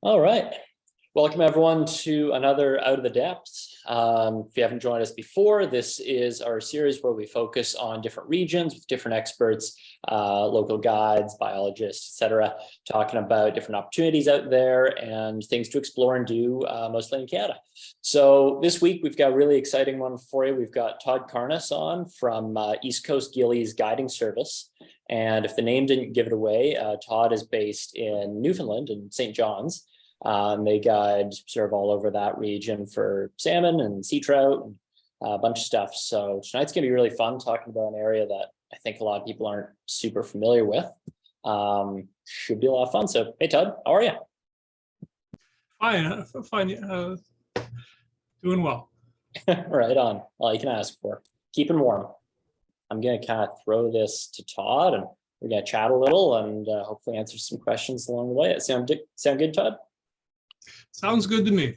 All right. Welcome everyone to another Out of the Depths. If you haven't joined us before, this is our series where we focus on different regions with different experts, local guides, biologists, etc., talking about different opportunities out there and things to explore and do, mostly in Canada. So this week we've got a really exciting one for you. We've got Todd Karnas on from East Coast Ghillies Guiding Service. And if the name didn't give it away, Todd is based in Newfoundland and St. John's. They guide sort of all over that region for salmon and sea trout and a bunch of stuff. So tonight's gonna be really fun talking about an area that I think a lot of people aren't super familiar with. Should be a lot of fun. So hey Todd, how are you? Fine, doing well. Right on. All you can ask for. Keeping warm. I'm gonna kind of throw this to Todd and we're gonna chat a little and hopefully answer some questions along the way. Sound good, Todd? Sounds good to me.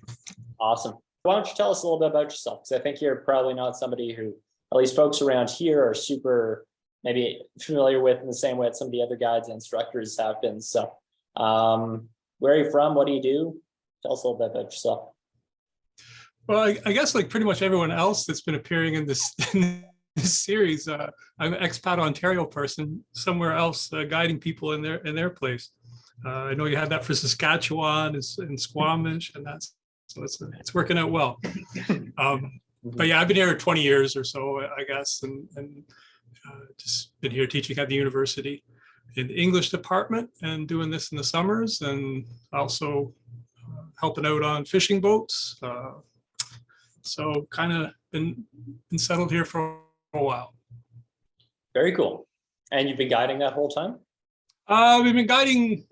Awesome. Why don't you tell us a little bit about yourself? Because I think you're probably not somebody who, at least folks around here, are super maybe familiar with in the same way that some of the other guides and instructors have been. So where are you from? What do you do? Tell us a little bit about yourself. Well, I guess like pretty much everyone else that's been appearing in this, series, I'm an expat Ontario person, somewhere else guiding people in their place. I know you had that for Saskatchewan and Squamish, and it's working out well. But yeah, I've been here 20 years or so, I guess, and just been here teaching at the university in the English department and doing this in the summers, and also helping out on fishing boats. So kind of been settled here for a while. Very cool. And you've been guiding that whole time? We've been guiding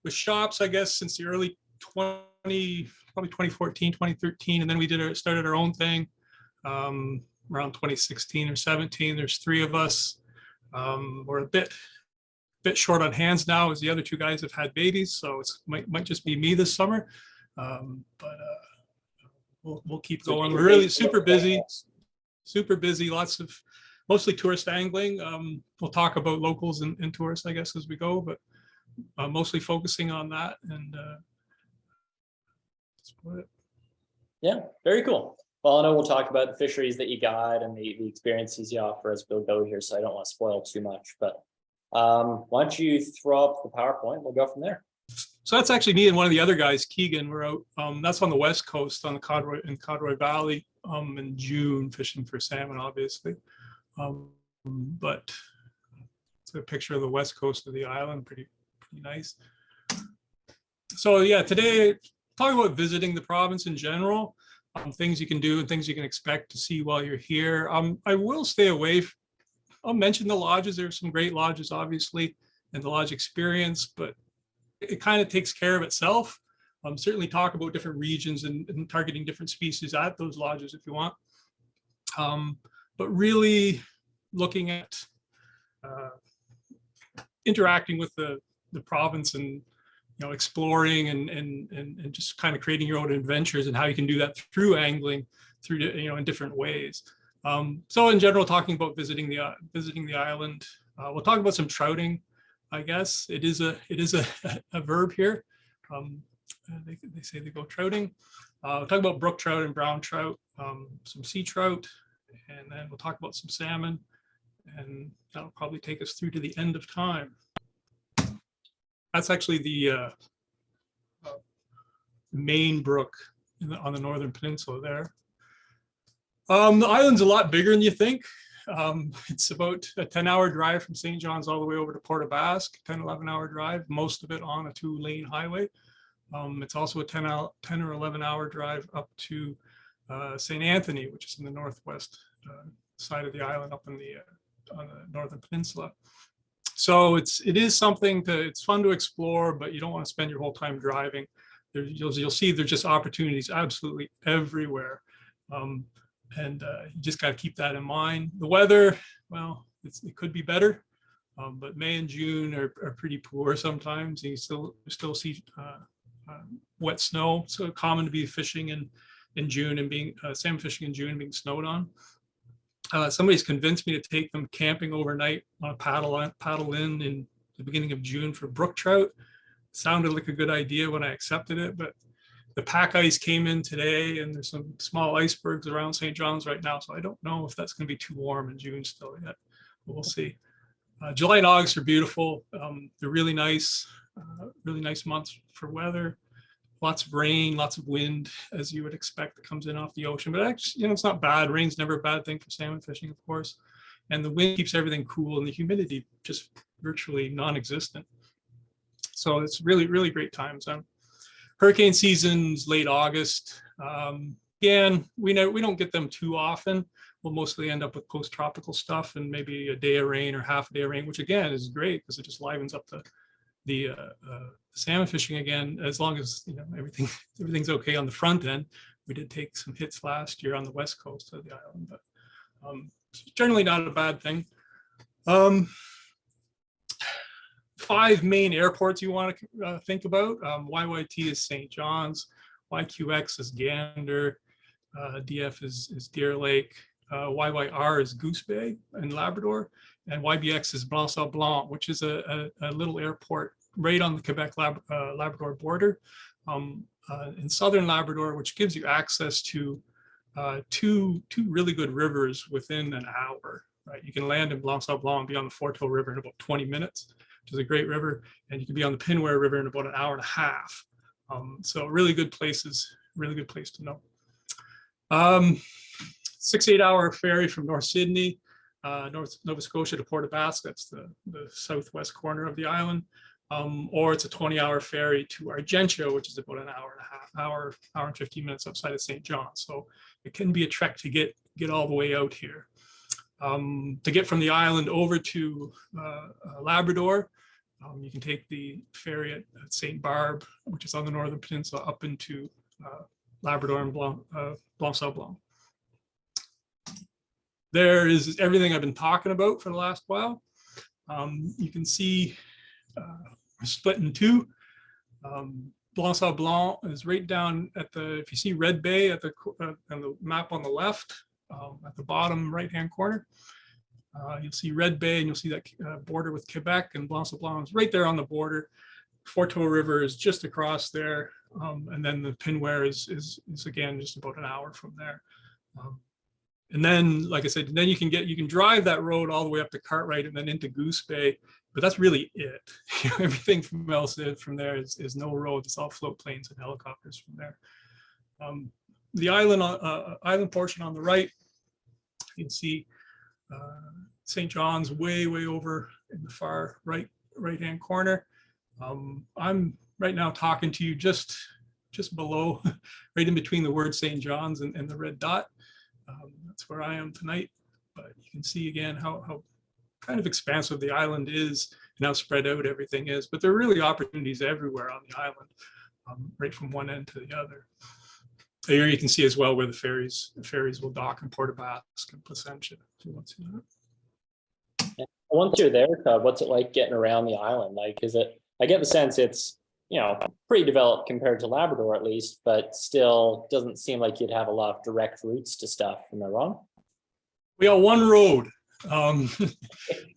with shops, I guess, since the early probably 2014, 2013, and then we started our own thing around 2016 or 17. There's three of us. We're a bit short on hands now, as the other two guys have had babies, so it might just be me this summer. But we'll keep going. We're really super busy. Lots of mostly tourist angling. We'll talk about locals and tourists, I guess, as we go, but mostly focusing on that. And that's about it. Yeah, very cool. Well, I know we'll talk about the fisheries that you guide and the experiences you offer as we'll go here, so I don't want to spoil too much. But why don't you throw up the PowerPoint? We'll go from there. So that's actually me and one of the other guys, Keegan. We're out. That's on the west coast, on the Codroy Valley, in June, fishing for salmon, obviously. But it's a picture of the west coast of the island, pretty nice. So yeah, today talking about visiting the province in general, things you can do and things you can expect to see while you're here. I will stay away. I'll mention the lodges. There's some great lodges, obviously, and the lodge experience, but it kind of takes care of itself. Certainly talk about different regions and targeting different species at those lodges if you want. But really looking at interacting with the province and exploring and just kind of creating your own adventures and how you can do that through angling, through in different ways. So in general, talking about visiting the island, we'll talk about some trouting. I guess it is a verb here. They say they go trouting. We'll talk about brook trout and brown trout, some sea trout, and then we'll talk about some salmon, and that'll probably take us through to the end of time. That's actually the main brook on the northern peninsula there. The island's a lot bigger than you think. It's about a 10-hour drive from St. John's all the way over to Port aux Basques, 11-hour drive, most of it on a 2-lane highway. It's also a 10 or 11-hour drive up to St. Anthony, which is in the northwest side of the island, up on the northern peninsula. So it is something it's fun to explore, but you don't want to spend your whole time driving. You'll see there's just opportunities absolutely everywhere. And you just got to keep that in mind. The weather, well, it could be better, but May and June are pretty poor sometimes. You still see wet snow. So common to be fishing in June and being salmon fishing in June, being snowed on. Somebody's convinced me to take them camping overnight on a paddle in the beginning of June for brook trout. sounded like a good idea when I accepted it, but the pack ice came in today, and there's some small icebergs around St. John's right now, so I don't know if that's going to be too warm in June still yet. But we'll see. July and August are beautiful. They're really nice months for weather. Lots of rain, lots of wind, as you would expect, that comes in off the ocean. But actually, it's not bad. Rain's never a bad thing for salmon fishing, of course. And the wind keeps everything cool, and the humidity just virtually non-existent. So it's really, really great times. Hurricane season's late August. Again, we don't get them too often. We'll mostly end up with post-tropical stuff and maybe a day of rain or half a day of rain, which again is great because it just livens up the salmon fishing again, as long as everything's okay on the front end. We did take some hits last year on the west coast of the island, but generally not a bad thing. 5 main airports you want to think about. YYT is St. John's, YQX is Gander, DF is Deer Lake, YYR is Goose Bay in Labrador, and YBX is Blanc Saint Blanc, which is a little airport right on the Quebec Labrador border in southern Labrador, which gives you access to two really good rivers within an hour. Right, you can land in Blanc Saint Blanc and be on the Forteau River in about 20 minutes, which is a great river, and you can be on the Pinware River in about an hour and a half. So really good places, really good place to know. 6-8 hour ferry from North Sydney, North Nova Scotia to Port aux Basques. That's the southwest corner of the island. Or it's a 20-hour ferry to Argentia, which is about an hour and 15 minutes outside of St. John. So it can be a trek to get all the way out here. To get from the island over to Labrador, you can take the ferry at St. Barb, which is on the northern peninsula, up into Labrador and Blanc Saint Blanc. There is everything I've been talking about for the last while. You can see split in two. Blanc Saint Blanc is right down at if you see Red Bay at on the map on the left, at the bottom right-hand corner, you'll see Red Bay, and you'll see that border with Quebec, and Blanc Saint Blanc is right there on the border. Forteau River is just across there, and then the Pinware is again just about an hour from there. And then, like I said, then you can drive that road all the way up to Cartwright and then into Goose Bay, but that's really it. Everything from there is no road. It's all float planes and helicopters from there. The island portion on the right, you can see St. John's way over in the far right-hand corner. I'm right now talking to you just below, right in between the word St. John's and the red dot. That's where I am tonight, but you can see again how kind of expansive the island is and how spread out everything is. But there are really opportunities everywhere on the island, right from one end to the other. Here you can see as well where the ferries will dock in Port aux Basques and Placentia, if you want to see that. Once you're there, Todd, what's it like getting around the island? Like, I get the sense it's, pretty developed compared to Labrador at least, but still doesn't seem like you'd have a lot of direct routes to stuff. Am I wrong? We got one road. We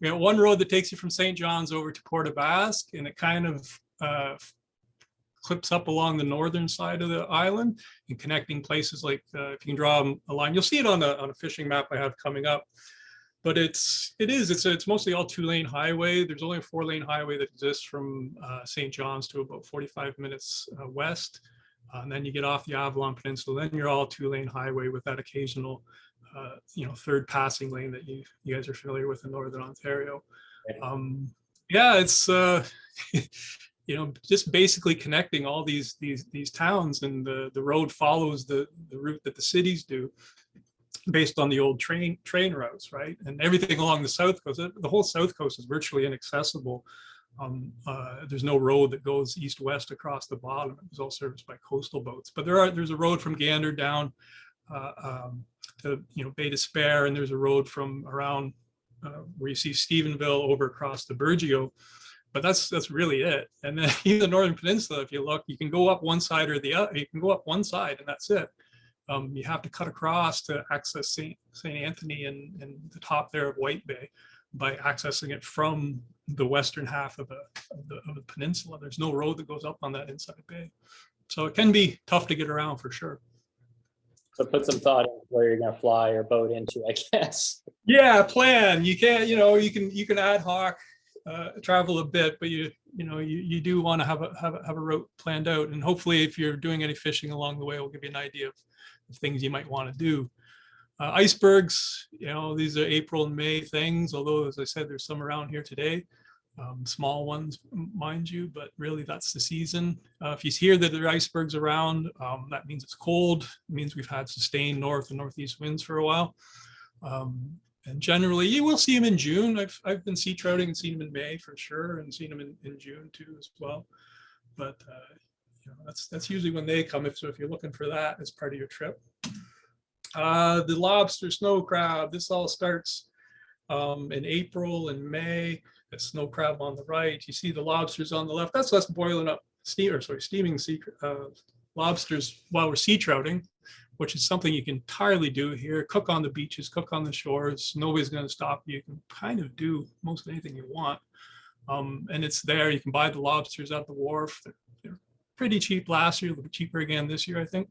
got one road that takes you from St. John's over to Port aux Basques, and it kind of clips up along the northern side of the island and connecting places like if you can draw a line, you'll see it on a fishing map I have coming up. But it's mostly all 2-lane highway. There's only a 4-lane highway that exists from St. John's to about 45 minutes west. And then you get off the Avalon Peninsula, then you're all 2-lane highway with that occasional, third passing lane that you guys are familiar with in Northern Ontario. Yeah, it's just basically connecting all these towns, and the road follows the route that the cities do, based on the old train routes, right? And everything along the south coast, the whole south coast is virtually inaccessible. There's no road that goes east-west across the bottom. It's all serviced by coastal boats. But there's a road from Gander down to Bay d'Espoir, and there's a road from around where you see Stephenville over across the Burgeo. But that's really it. And then even the Northern Peninsula, if you look, you can go up one side or the other. You can go up one side, and that's it. You have to cut across to access St. Anthony and the top there of White Bay. by accessing it from the western half of the peninsula. There's no road that goes up on that inside bay. So it can be tough to get around for sure. So put some thought into where you're going to fly your boat into, I guess. Yeah, plan. You can't, you can ad hoc travel a bit, but you do want to have a route planned out. And hopefully if you're doing any fishing along the way, we'll give you an idea of things you might want to do. Icebergs, these are April and May things, although as I said, there's some around here today. Small ones, mind you, but really that's the season. If you hear that there are icebergs around, that means it's cold. It means we've had sustained north and northeast winds for a while. And generally you will see them in June. I've been sea trouting and seen them in May for sure, and seen them in June too as well. But that's usually when they come. So if you're looking for that as part of your trip. The lobster, snow crab, this all starts in April and May. The snow crab on the right. You see the lobsters on the left. That's us boiling up steaming lobsters while we're sea trouting, which is something you can entirely do here. Cook on the beaches, cook on the shores. Nobody's going to stop you. You can kind of do most anything you want. And it's there. You can buy the lobsters at the wharf. They're pretty cheap last year, a little bit cheaper again this year, I think.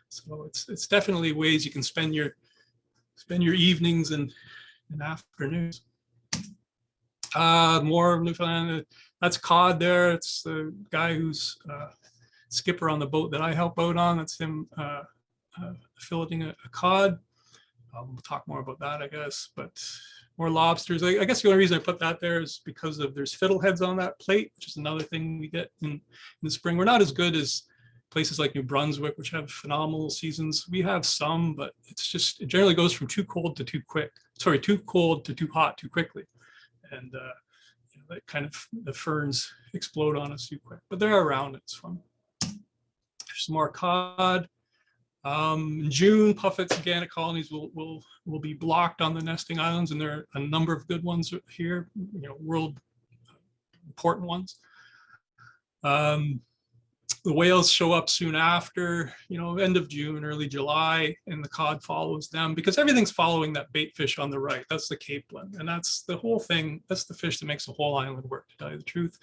So it's definitely ways you can spend your evenings and afternoons. More Newfoundland. That's cod there. It's the guy who's skipper on the boat that I help out on. That's him filleting a cod. We'll talk more about that, I guess. But more lobsters. I guess the only reason I put that there is because there's fiddleheads on that plate, which is another thing we get in the spring. We're not as good as places like New Brunswick, which have phenomenal seasons. We have some, but it generally goes from too cold to too quick. Sorry, too cold to too hot too quickly. And that kind of, the ferns explode on us too quick, but they're around. It's fun. There's some more cod. In June, puffets, organic colonies will be blocked on the nesting islands, and there are a number of good ones here. World important ones. The whales show up soon after, end of June, early July, and the cod follows them because everything's following that bait fish on the right. That's the capelin, and that's the whole thing. That's the fish that makes the whole island work, to tell you the truth.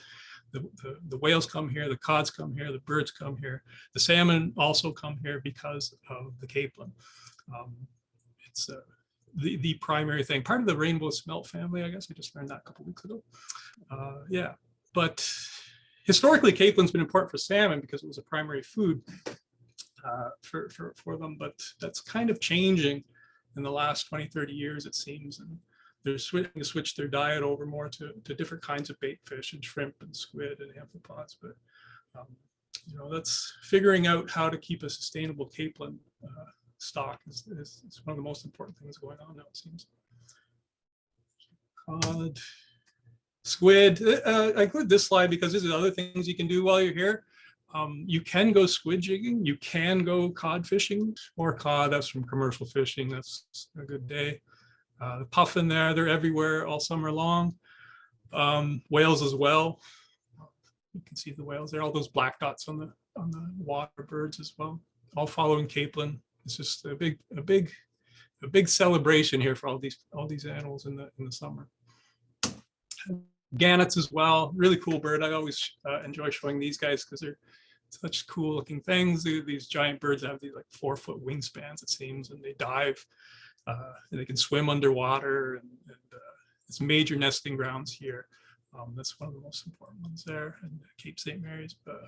The whales come here, the cods come here, the birds come here. The salmon also come here because of the capelin. It's the primary thing. Part of the rainbow smelt family, I guess. I just learned that a couple weeks ago. Yeah, but historically, capelin's been important for salmon because it was a primary food for them, but that's kind of changing in the last 20, 30 years, it seems. And they're switch their diet over more to different kinds of bait fish and shrimp and squid and amphipods. But, that's figuring out how to keep a sustainable capelin stock is one of the most important things going on now, it seems. Cod. Squid. I include this slide because there's other things you can do while you're here. You can go squid jigging. You can go cod fishing. More cod, that's from commercial fishing. That's a good day. The puffin there, they're everywhere all summer long. Whales as well. You can see the whales there. All those black dots on the water birds as well. All following capelin. It's just a big celebration here for all these animals in the summer. Gannets as well, really cool bird. I always enjoy showing these guys because they're such cool looking things. These giant birds have these like 4-foot wingspans, it seems, and they dive. They can swim underwater, and it's major nesting grounds here. That's one of the most important ones there, and Cape St. Mary's. But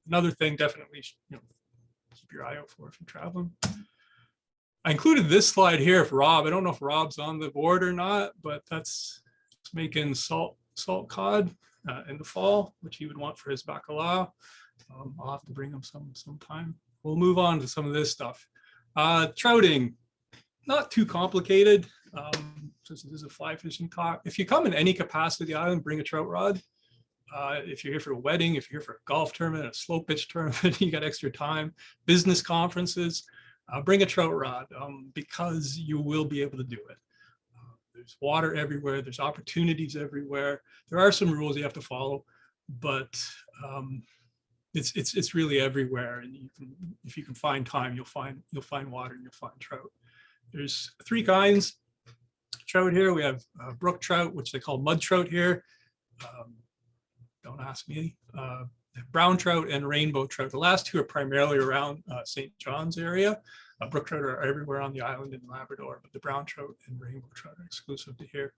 another thing, definitely, keep your eye out for if you're traveling. I included this slide here for Rob. I don't know if Rob's on the board or not, but that's making salt cod in the fall, which he would want for his bacalao. I'll have to bring him sometime. We'll move on to some of this stuff. Trouting, not too complicated. Since this is a fly fishing talk. If you come in any capacity to the island, bring a trout rod. If you're here for a wedding, if you're here for a golf tournament, a slow pitch tournament, you got extra time, business conferences, bring a trout rod because you will be able to do it. There's water everywhere. There's opportunities everywhere. There are some rules you have to follow, but it's really everywhere. And if you can find time, you'll find water and you'll find trout. There's 3 kinds: trout here. We have brook trout, which they call mud trout here. Don't ask me. Brown trout and rainbow trout. The last two are primarily around St. John's area. Brook trout are everywhere on the island in Labrador, but the brown trout and rainbow trout are exclusive to here.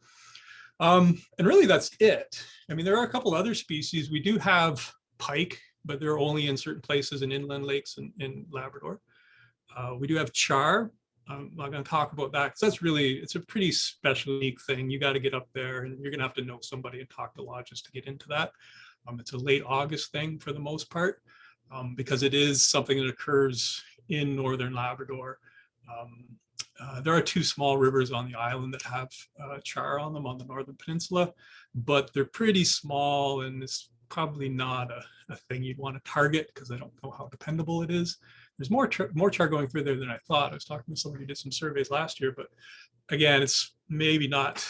And really that's it. I mean, there are a couple other species. We do have pike, but they're only in certain places in inland lakes in Labrador. We do have char. I'm not going to talk about that because that's really, it's a pretty special, unique thing. You got to get up there and you're going to have to know somebody and talk to lodges to get into that. It's a late August thing for the most part, because it is something that occurs in northern Labrador. There are two small rivers on the island that have char on them on the northern peninsula, but they're pretty small and it's probably not a thing you'd want to target because I don't know how dependable it is. There's more char going through there than I thought. I was talking to somebody who did some surveys last year, but again, it's maybe not,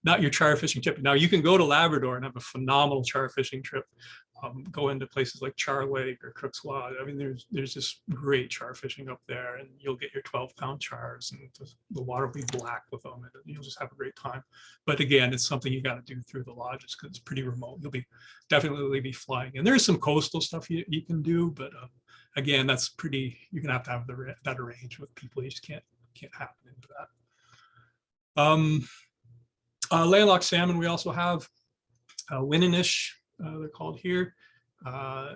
not your char fishing trip. Now you can go to Labrador and have a phenomenal char fishing trip. Go into places like Char Lake or Crook's Law. I mean, there's just great char fishing up there, and you'll get your 12-pound chars, and the water will be black with them, and you'll just have a great time. But again, it's something you got to do through the lodges because it's pretty remote. You'll definitely be flying, and there's some coastal stuff you can do, but again, that's pretty. You're gonna have to have that arranged with people. You just can't happen into that. Landlocked salmon we also have. Winnenish, they're called here.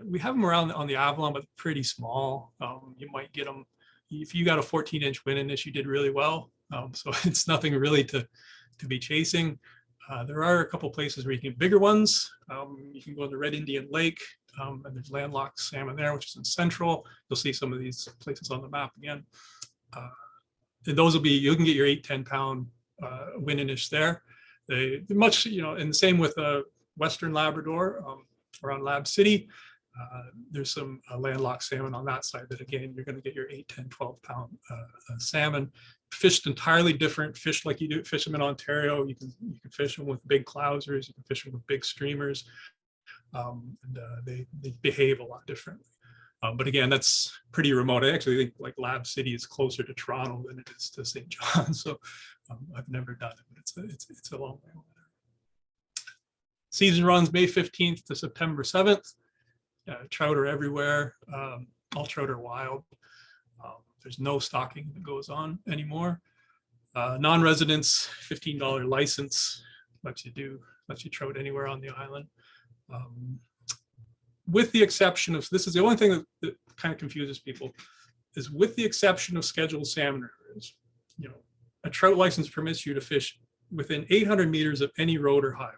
We have them around on the Avalon, but pretty small. You might get them if you got a 14-inch Winnenish, you did really well. So it's nothing really to be chasing. There are a couple places where you can get bigger ones. You can go to Red Indian Lake, and there's landlocked salmon there, which is in Central. You'll see some of these places on the map again. And those will be, you can get your 8-10 pound Winnenish there. They're much, and the same with Western Labrador around Lab City. There's some landlocked salmon on that side that, again, you're going to get your 8, 10, 12 pound salmon. Fished entirely different, fished like you do fish them in Ontario. You can fish them with big clousers, you can fish them with big streamers, and they behave a lot differently. But again, that's pretty remote. I actually think like Lab City is closer to Toronto than it is to St. John. So I've never done it, but it's a long way over there. Season runs May 15th to September 7th. Trout are everywhere. All trout are wild. There's no stocking that goes on anymore. Non-residents, $15 license lets you trout anywhere on the island. With the exception of, this is the only thing that kind of confuses people, is with the exception of scheduled salmon rivers, a trout license permits you to fish within 800 meters of any road or highway.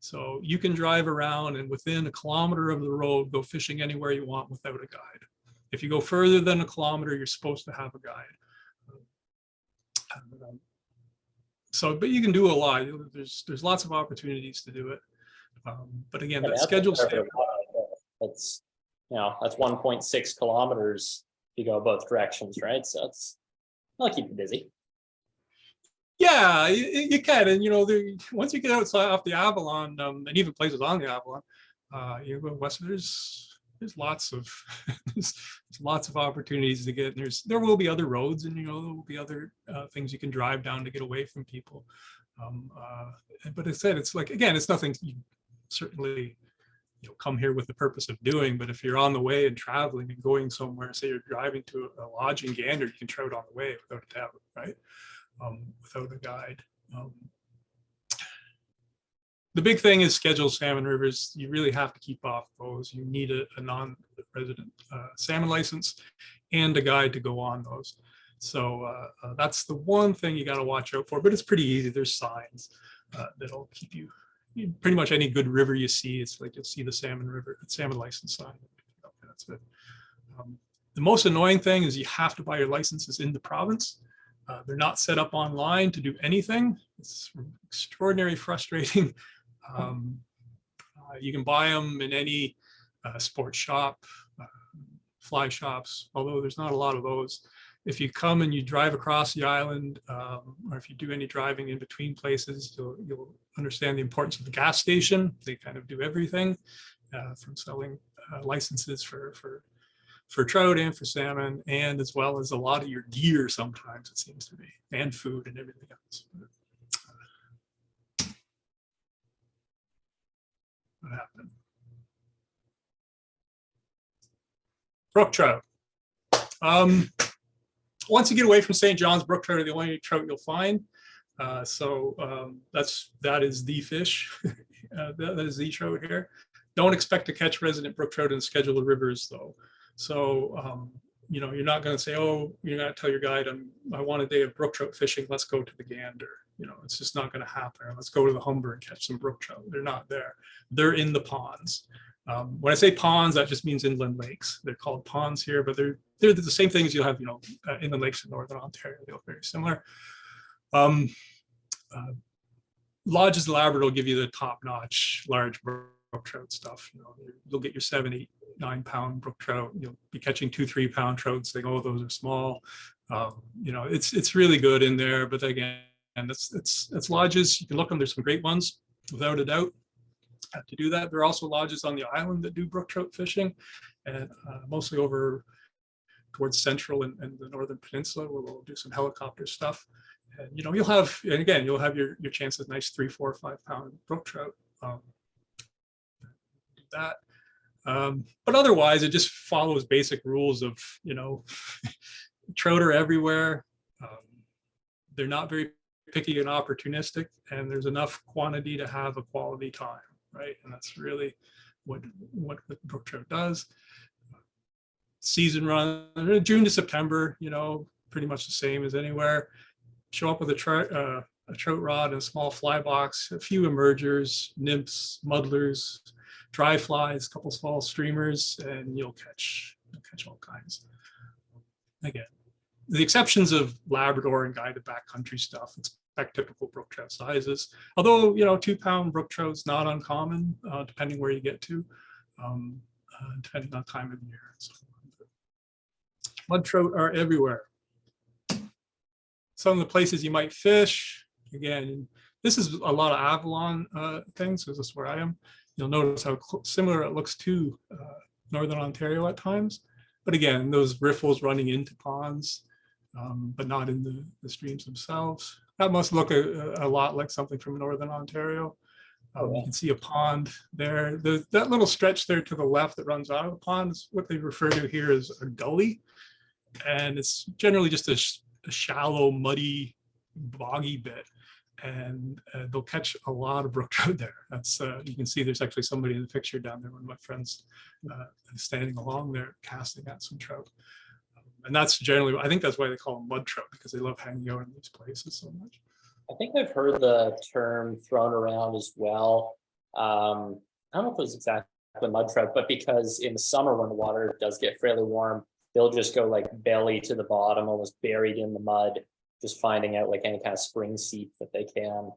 So you can drive around and within a kilometer of the road, go fishing anywhere you want without a guide. If you go further than a kilometer, you're supposed to have a guide. But you can do a lot. There's lots of opportunities to do it. But again, that scheduled salmon. That's 1.6 kilometers if you go both directions, right? So that'll keep you busy. Yeah, you can, and once you get outside off the Avalon, and even places on the Avalon, you go west. There's lots of there's lots of opportunities to get. There will be other roads, and there will be other things you can drive down to get away from people. But as I said, it's like, again, it's nothing you certainly come here with the purpose of doing. But if you're on the way and traveling and going somewhere, say you're driving to a lodge in Gander, you can trout on the way without a doubt, right? Without a guide. The big thing is scheduled salmon rivers. You really have to keep off those. You need a non-resident salmon license and a guide to go on those. So that's the one thing you got to watch out for, but it's pretty easy. There's signs that'll keep you, pretty much any good river you see, it's like you'll see the salmon license sign. That's it. The most annoying thing is you have to buy your licenses in the province. They're not set up online to do anything. It's extraordinarily frustrating. You can buy them in any sports shop, fly shops, although there's not a lot of those. If you come and you drive across the island, or if you do any driving in between places, you'll understand the importance of the gas station. They kind of do everything, from selling licenses for for trout and for salmon, and as well as a lot of your gear sometimes, it seems to be, and food and everything else. What happened? Brook trout. Once you get away from St. John's, brook trout are the only trout you'll find. That is the fish. That is the trout here. Don't expect to catch resident brook trout in scheduled rivers, though. So, you're not going to say, oh, you're going to tell your guide, I want a day of brook trout fishing. Let's go to the Gander. It's just not going to happen. Let's go to the Humber and catch some brook trout. They're not there. They're in the ponds. When I say ponds, that just means inland lakes. They're called ponds here, but they're the same things you'll have, inland lakes in Northern Ontario. They look very similar. Lodges in Labrador will give you the top-notch large brook trout stuff. You'll get your 7, 8, 9 pound brook trout. You'll be catching 2, 3 pound trout, saying, "Oh, those are small." It's really good in there. But again, it's lodges. You can look them. There's some great ones, without a doubt. To do that, there are also lodges on the island that do brook trout fishing, and mostly over towards Central and the Northern Peninsula, where we'll do some helicopter stuff. And you'll have your chance at nice 3, 4, 5 pound brook trout. Do that. But otherwise, it just follows basic rules of, trout are everywhere. They're not very picky and opportunistic, and there's enough quantity to have a quality time, right? And that's really what brook trout does. Season run, June to September, pretty much the same as anywhere. Show up with a trout rod and a small fly box, a few emergers, nymphs, muddlers, dry flies, a couple small streamers, and you'll catch all kinds. Again, the exceptions of Labrador and guided backcountry stuff, expect typical brook trout sizes. Although, 2 pound brook trout's not uncommon, depending where you get to, depending on time of year. So, mud trout are everywhere. Some of the places you might fish, again, this is a lot of Avalon things, because this is where I am. You'll notice how similar it looks to Northern Ontario at times. But again, those riffles running into ponds, but not in the streams themselves. That must look a lot like something from Northern Ontario. You can see a pond there. That little stretch there to the left that runs out of the pond is what they refer to here as a gully. And it's generally just a shallow, muddy, boggy bit. And they'll catch a lot of brook trout there. That's you can see there's actually somebody in the picture down there, one of my friends standing along there casting at some trout. And that's generally, I think that's why they call them mud trout, because they love hanging out in these places so much. I think I've heard the term thrown around as well. I don't know if it was exactly mud trout, but because in the summer when the water does get fairly warm, they'll just go like belly to the bottom, almost buried in the mud, just finding out like any kind of spring seep that they can.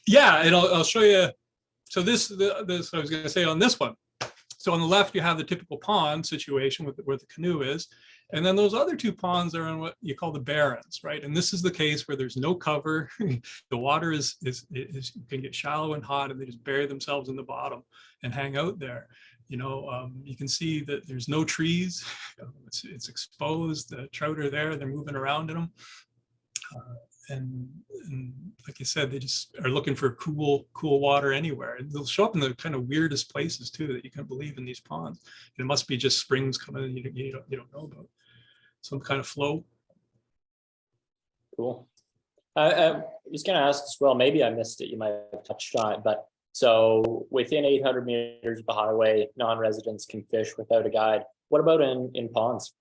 Yeah, and I'll show you. So this I was going to say on this one. So on the left, you have the typical pond situation with where the canoe is. And then those other 2 ponds are in what you call the barrens, right? And this is the case where there's no cover. The water is can get shallow and hot, and they just bury themselves in the bottom and hang out there. You can see that there's no trees. It's exposed. The trout are there. They're moving around in them. And like you said, they just are looking for cool water anywhere. And they'll show up in the kind of weirdest places too that you can't believe in these ponds. And it must be just springs coming in you don't know about. Some kind of flow. Cool. I was going to ask as well, maybe I missed it, you might have touched on it, but so within 800 meters of the highway, non-residents can fish without a guide. What about in ponds?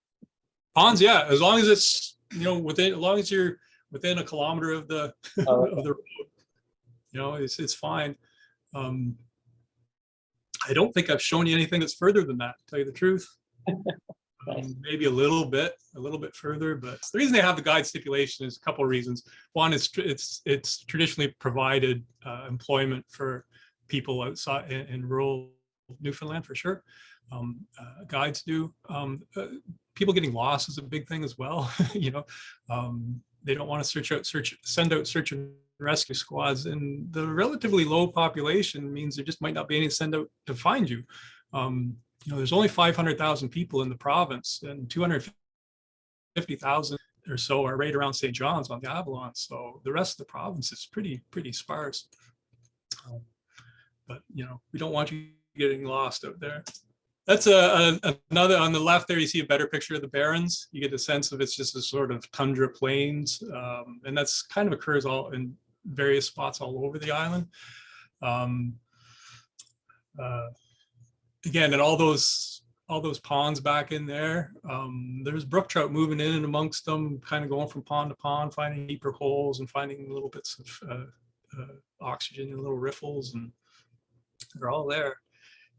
Ponds, yeah, as long as it's, as long as you're within a kilometer of the of the road, it's fine. I don't think I've shown you anything that's further than that, to tell you the truth. Nice. Maybe a little bit further, but the reason they have the guide stipulation is a couple of reasons. One is it's traditionally provided employment for people outside in rural Newfoundland for sure. Guides do. People getting lost is a big thing as well. They don't want to send out search and rescue squads, and the relatively low population means there just might not be any send out to find you. there's only 500,000 people in the province, and 250,000 or so are right around St. John's on the Avalon. So the rest of the province is pretty sparse. But we don't want you getting lost out there. That's another, on the left there, you see a better picture of the Barrens. You get the sense of it's just a sort of tundra plains. And that's kind of occurs all in various spots all over the island. Again, and all those ponds back in there, there's brook trout moving in and amongst them, kind of going from pond to pond, finding deeper holes and finding little bits of oxygen in little riffles, and they're all there.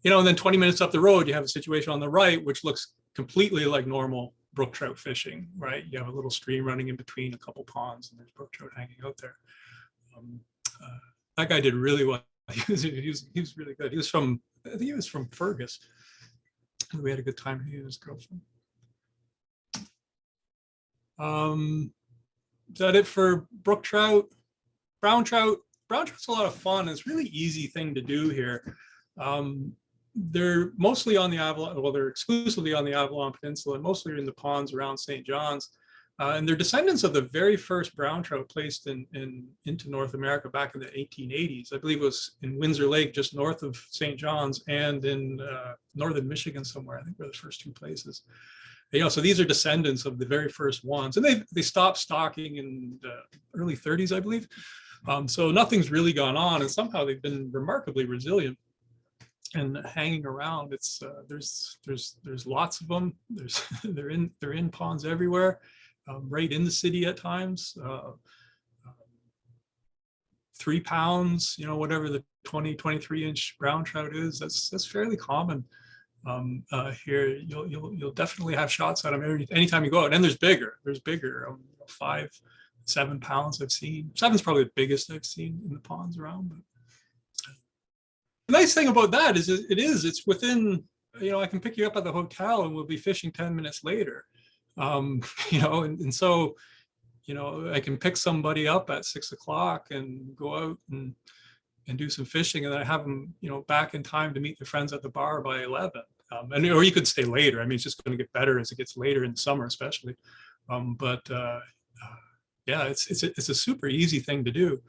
And then 20 minutes up the road, you have a situation on the right, which looks completely like normal brook trout fishing, right? You have a little stream running in between a couple ponds, and there's brook trout hanging out there. That guy did really well. He was really good. I think he was from Fergus. We had a good time, he and his girlfriend. Is that it for brook trout? Brown trout. Brown trout's a lot of fun. It's a really easy thing to do here. They're mostly on the Avalon, well, they're exclusively on the Avalon Peninsula, and mostly in the ponds around St. John's. And they're descendants of the very first brown trout placed into North America back in the 1880s. I believe it was in Windsor Lake, just north of St. John's, and in northern Michigan somewhere. I think were the first two places. So these are descendants of the very first ones, and they stopped stocking in the early 30s, I believe. So nothing's really gone on, and somehow they've been remarkably resilient and hanging around. It's there's lots of them. They're in ponds everywhere. Right in the city at times, 3 pounds, whatever the 23-inch brown trout is, that's fairly common here. You'll definitely have shots at them anytime you go out. And there's bigger, 5, 7 pounds I've seen. 7's probably the biggest I've seen in the ponds around. But the nice thing about that is it's within, I can pick you up at the hotel and we'll be fishing 10 minutes later. And so, I can pick somebody up at 6 o'clock and go out and do some fishing, and then I have them, back in time to meet their friends at the bar by 11. Or you could stay later. I mean, it's just going to get better as it gets later in the summer, especially. Yeah, it's a super easy thing to do.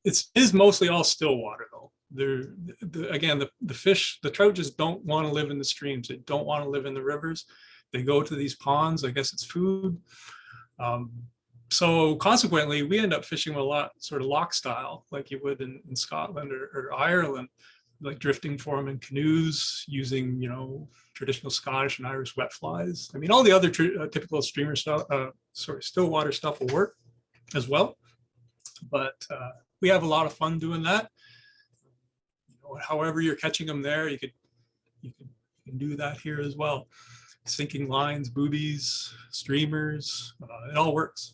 It is mostly all still water though. Again, the fish, the trout just don't want to live in the streams. They don't want to live in the rivers. They go to these ponds. I guess it's food. So consequently, we end up fishing a lot sort of lock style, like you would in Scotland or Ireland, like drifting for them in canoes, using traditional Scottish and Irish wet flies. I mean, all the other typical streamer stuff, still water stuff will work as well. But we have a lot of fun doing that. However you're catching them there, you can do that here as well. Sinking lines, boobies, streamers, it all works.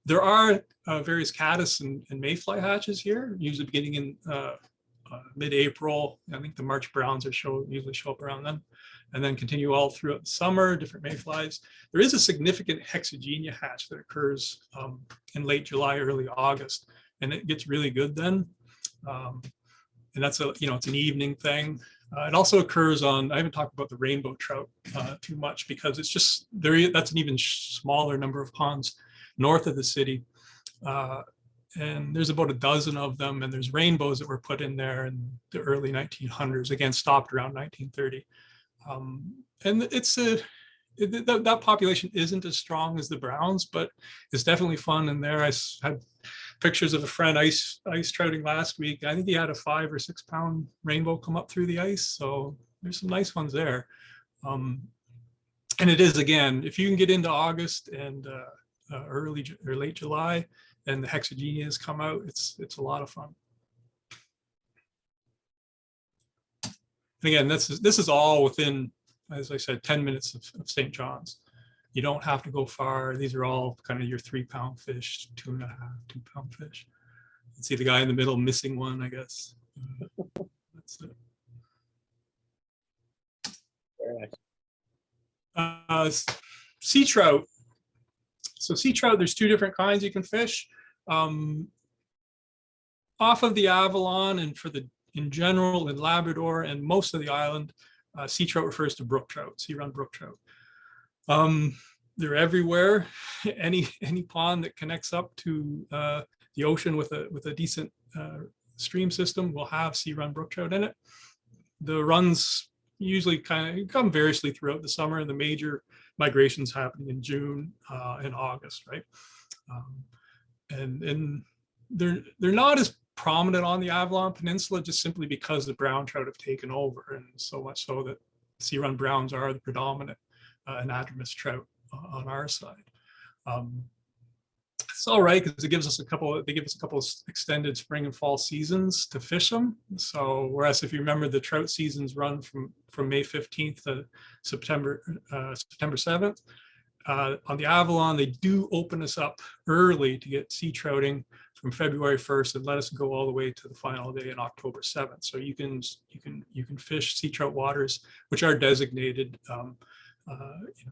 There are various caddis and mayfly hatches here, usually beginning in mid-April. I think the March browns usually show up around then, and then continue all throughout the summer, different mayflies. There is a significant hexagenia hatch that occurs in late July, early August, and it gets really good then. And that's it's an evening thing. It also occurs on, I haven't talked about the rainbow trout too much, because it's just that's an even smaller number of ponds north of the city. And there's about a dozen of them, and there's rainbows that were put in there in the early 1900s, again, stopped around 1930. And that population isn't as strong as the browns, but it's definitely fun in there. I had pictures of a friend ice trouting last week. I think he had a 5 or 6 pound rainbow come up through the ice. So there's some nice ones there. And it is, again, if you can get into August and early or late July, and the hexagenias come out, it's a lot of fun. And again, this is all within, as I said, 10 minutes of St. John's. You don't have to go far. These are all kind of your 3 pound fish, 2.5, 2 pound fish. You can see the guy in the middle missing one, I guess. That's it. Very nice. Sea trout. So sea trout, there's 2 different kinds you can fish. Off of the Avalon, and for the in general, in Labrador and most of the island, sea trout refers to brook trout, sea-run brook trout. They're everywhere. Any pond that connects up to the ocean with a decent stream system will have sea-run brook trout in it. The runs usually kind of come variously throughout the summer, and the major migrations happening in June and August, right? And they're not as prominent on the Avalon Peninsula, just simply because the brown trout have taken over, and so much so that sea-run browns are the predominant anadromous trout on our side. It's all right because they give us a couple of extended spring and fall seasons to fish them. So whereas if you remember, the trout seasons run from May 15th to September 7th. On the Avalon, they do open us up early to get sea trouting from February 1st and let us go all the way to the final day in October 7th. So you can fish sea trout waters, which are designated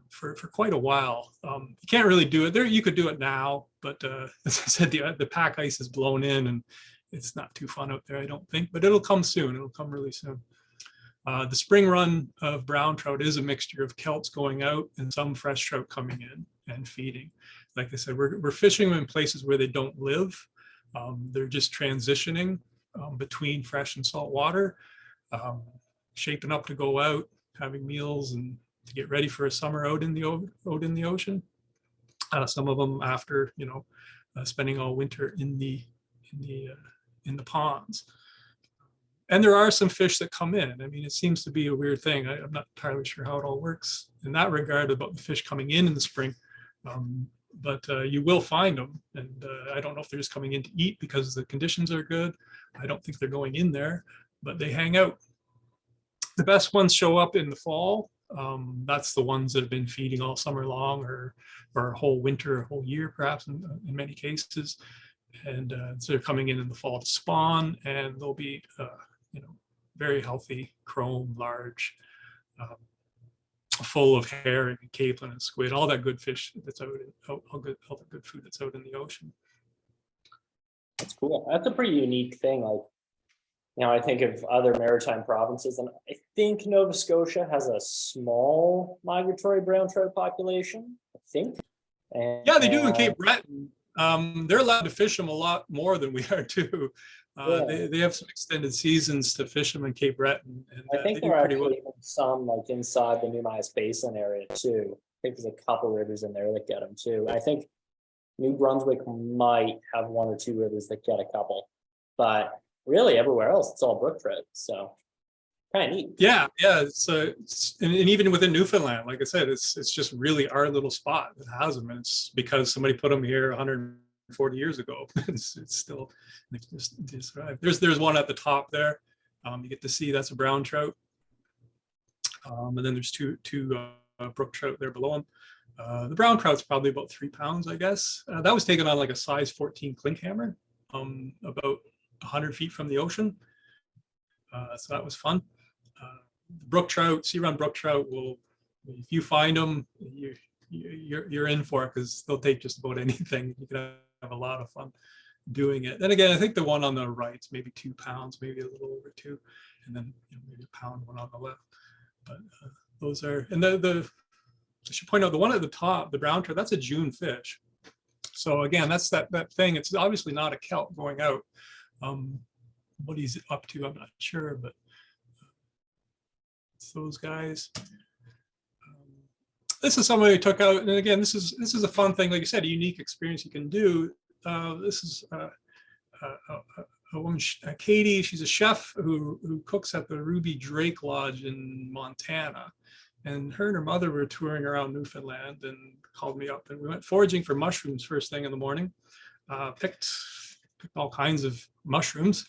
for quite a while. You can't really do it there. You could do it now, but as I said, the pack ice is blown in and it's not too fun out there, I don't think, but it'll come soon. It'll come really soon. The spring run of brown trout is a mixture of kelts going out and some fresh trout coming in and feeding. Like I said, we're fishing them in places where they don't live. They're just transitioning between fresh and salt water, shaping up to go out, having meals, and to get ready for a summer out in the ocean. Some of them after spending all winter in the ponds. And there are some fish that come in. I mean, it seems to be a weird thing. I'm not entirely sure how it all works in that regard about the fish coming in the spring. But you will find them. And I don't know if they're just coming in to eat because the conditions are good. I don't think they're going in there, but they hang out. The best ones show up in the fall. That's the ones that have been feeding all summer long or a whole winter, a whole year, perhaps in many cases. And so they're coming in the fall to spawn, and they'll be, very healthy, chrome, large, full of herring and capelin and squid, all that good fish that's out, all the good food that's out in the ocean. That's cool. That's a pretty unique thing. Like, I think of other maritime provinces, and I think Nova Scotia has a small migratory brown trout population, I think. And, yeah, they do in Cape Breton. They're allowed to fish them a lot more than we are too. They have some extended seasons to fish them in Cape Breton. And, I think there are actually some like inside the New Mias Basin area too. I think there's a couple rivers in there that get them too. I think New Brunswick might have one or two rivers that get a couple, but really everywhere else it's all brook trout. So kind of neat. Yeah. It's and even within Newfoundland, like I said, it's just really our little spot that has them, and it's because somebody put them here 140 years ago. it's still just right. There's one at the top there. You get to see that's a brown trout, and then there's two brook trout there below them. The brown trout's probably about 3 pounds, I guess. That was taken on like a size 14 clink hammer, about 100 feet from the ocean. So that was fun. Brook trout, sea-run brook trout will, if you find them, you're in for it because they'll take just about anything. You can have a lot of fun doing it. Then again, I think the one on the right's maybe 2 pounds, maybe a little over 2, and then maybe a pound one on the left. But those are, and I should point out the one at the top, the brown trout, that's a June fish. So again, that's that thing. It's obviously not a kelp going out. What he's up to, I'm not sure, but it's those guys. This is somebody who took out, and again, this is a fun thing, like you said, a unique experience you can do. This is a woman, Katie. She's a chef who cooks at the Ruby Drake Lodge in Montana, and her mother were touring around Newfoundland and called me up, and we went foraging for mushrooms first thing in the morning. Picked all kinds of mushrooms,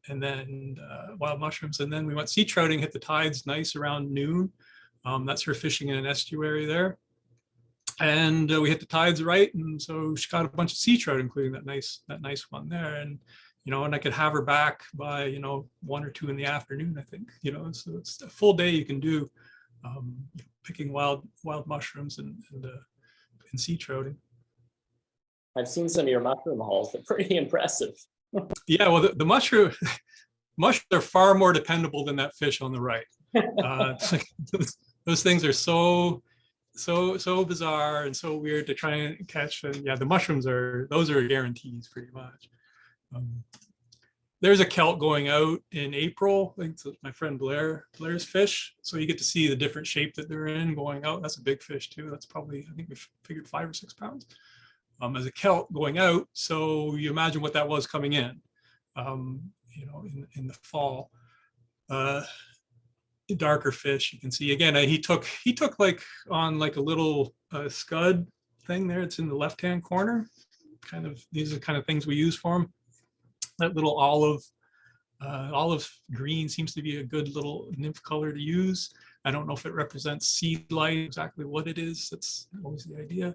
and then wild mushrooms, and then we went sea trouting, hit the tides nice around noon. That's her fishing in an estuary there, and we hit the tides right, and so she got a bunch of sea trout, including that nice one there, and and I could have her back by 1 or 2 in the afternoon, I think. So it's a full day you can do picking wild mushrooms and sea trouting. I've seen some of your mushroom hauls. They're pretty impressive. Yeah, well, the mushroom, mushrooms are far more dependable than that fish on the right. It's like, those things are so bizarre and so weird to try and catch. And yeah, the mushrooms those are guarantees pretty much. There's a kelp going out in April. I think it's my friend Blair's fish. So you get to see the different shape that they're in going out. That's a big fish too. That's probably, I think we figured 5 or 6 pounds as a kelp going out. So you imagine what that was coming in, you know, in the fall. Darker fish, you can see again, he took like on like a little scud thing there. It's in the left-hand corner. Kind of, these are the kind of things we use for him. That little olive green seems to be a good little nymph color to use. I don't know if it represents sea light, exactly what it is. That's always the idea.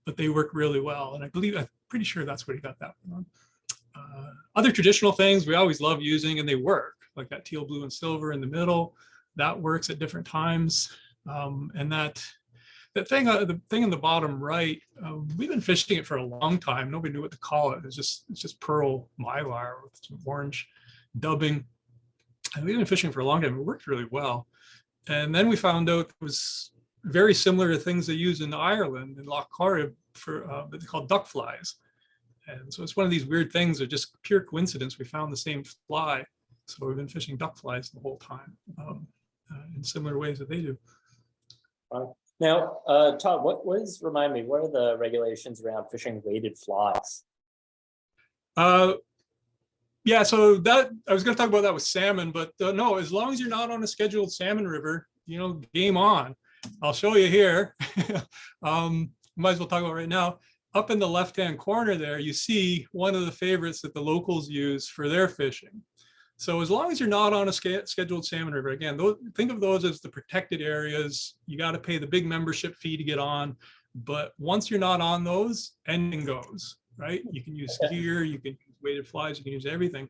But they work really well. And I'm pretty sure that's what he got that one on. Other traditional things we always love using, and they work, like that teal, blue, and silver in the middle. That works at different times. And the thing in the bottom right, we've been fishing it for a long time. Nobody knew what to call it. It's just pearl mylar with some orange dubbing. And we've been fishing for a long time. It worked really well. And then we found out it was very similar to things they use in Ireland, in Loch Corrib, for that they call duck flies. And so it's one of these weird things of just pure coincidence. We found the same fly. So we've been fishing duck flies the whole time in similar ways that they do. Now, Todd, remind me, what are the regulations around fishing weighted flies? Yeah, so that I was going to talk about that with salmon, but no, as long as you're not on a scheduled salmon river, you know, game on. I'll show you here. Might as well talk about it right now. Up in the left-hand corner there, you see one of the favorites that the locals use for their fishing. So as long as you're not on a scheduled salmon river, again, think of those as the protected areas. You got to pay the big membership fee to get on. But once you're not on those, anything goes, right? You can use gear, you can use weighted flies, you can use everything.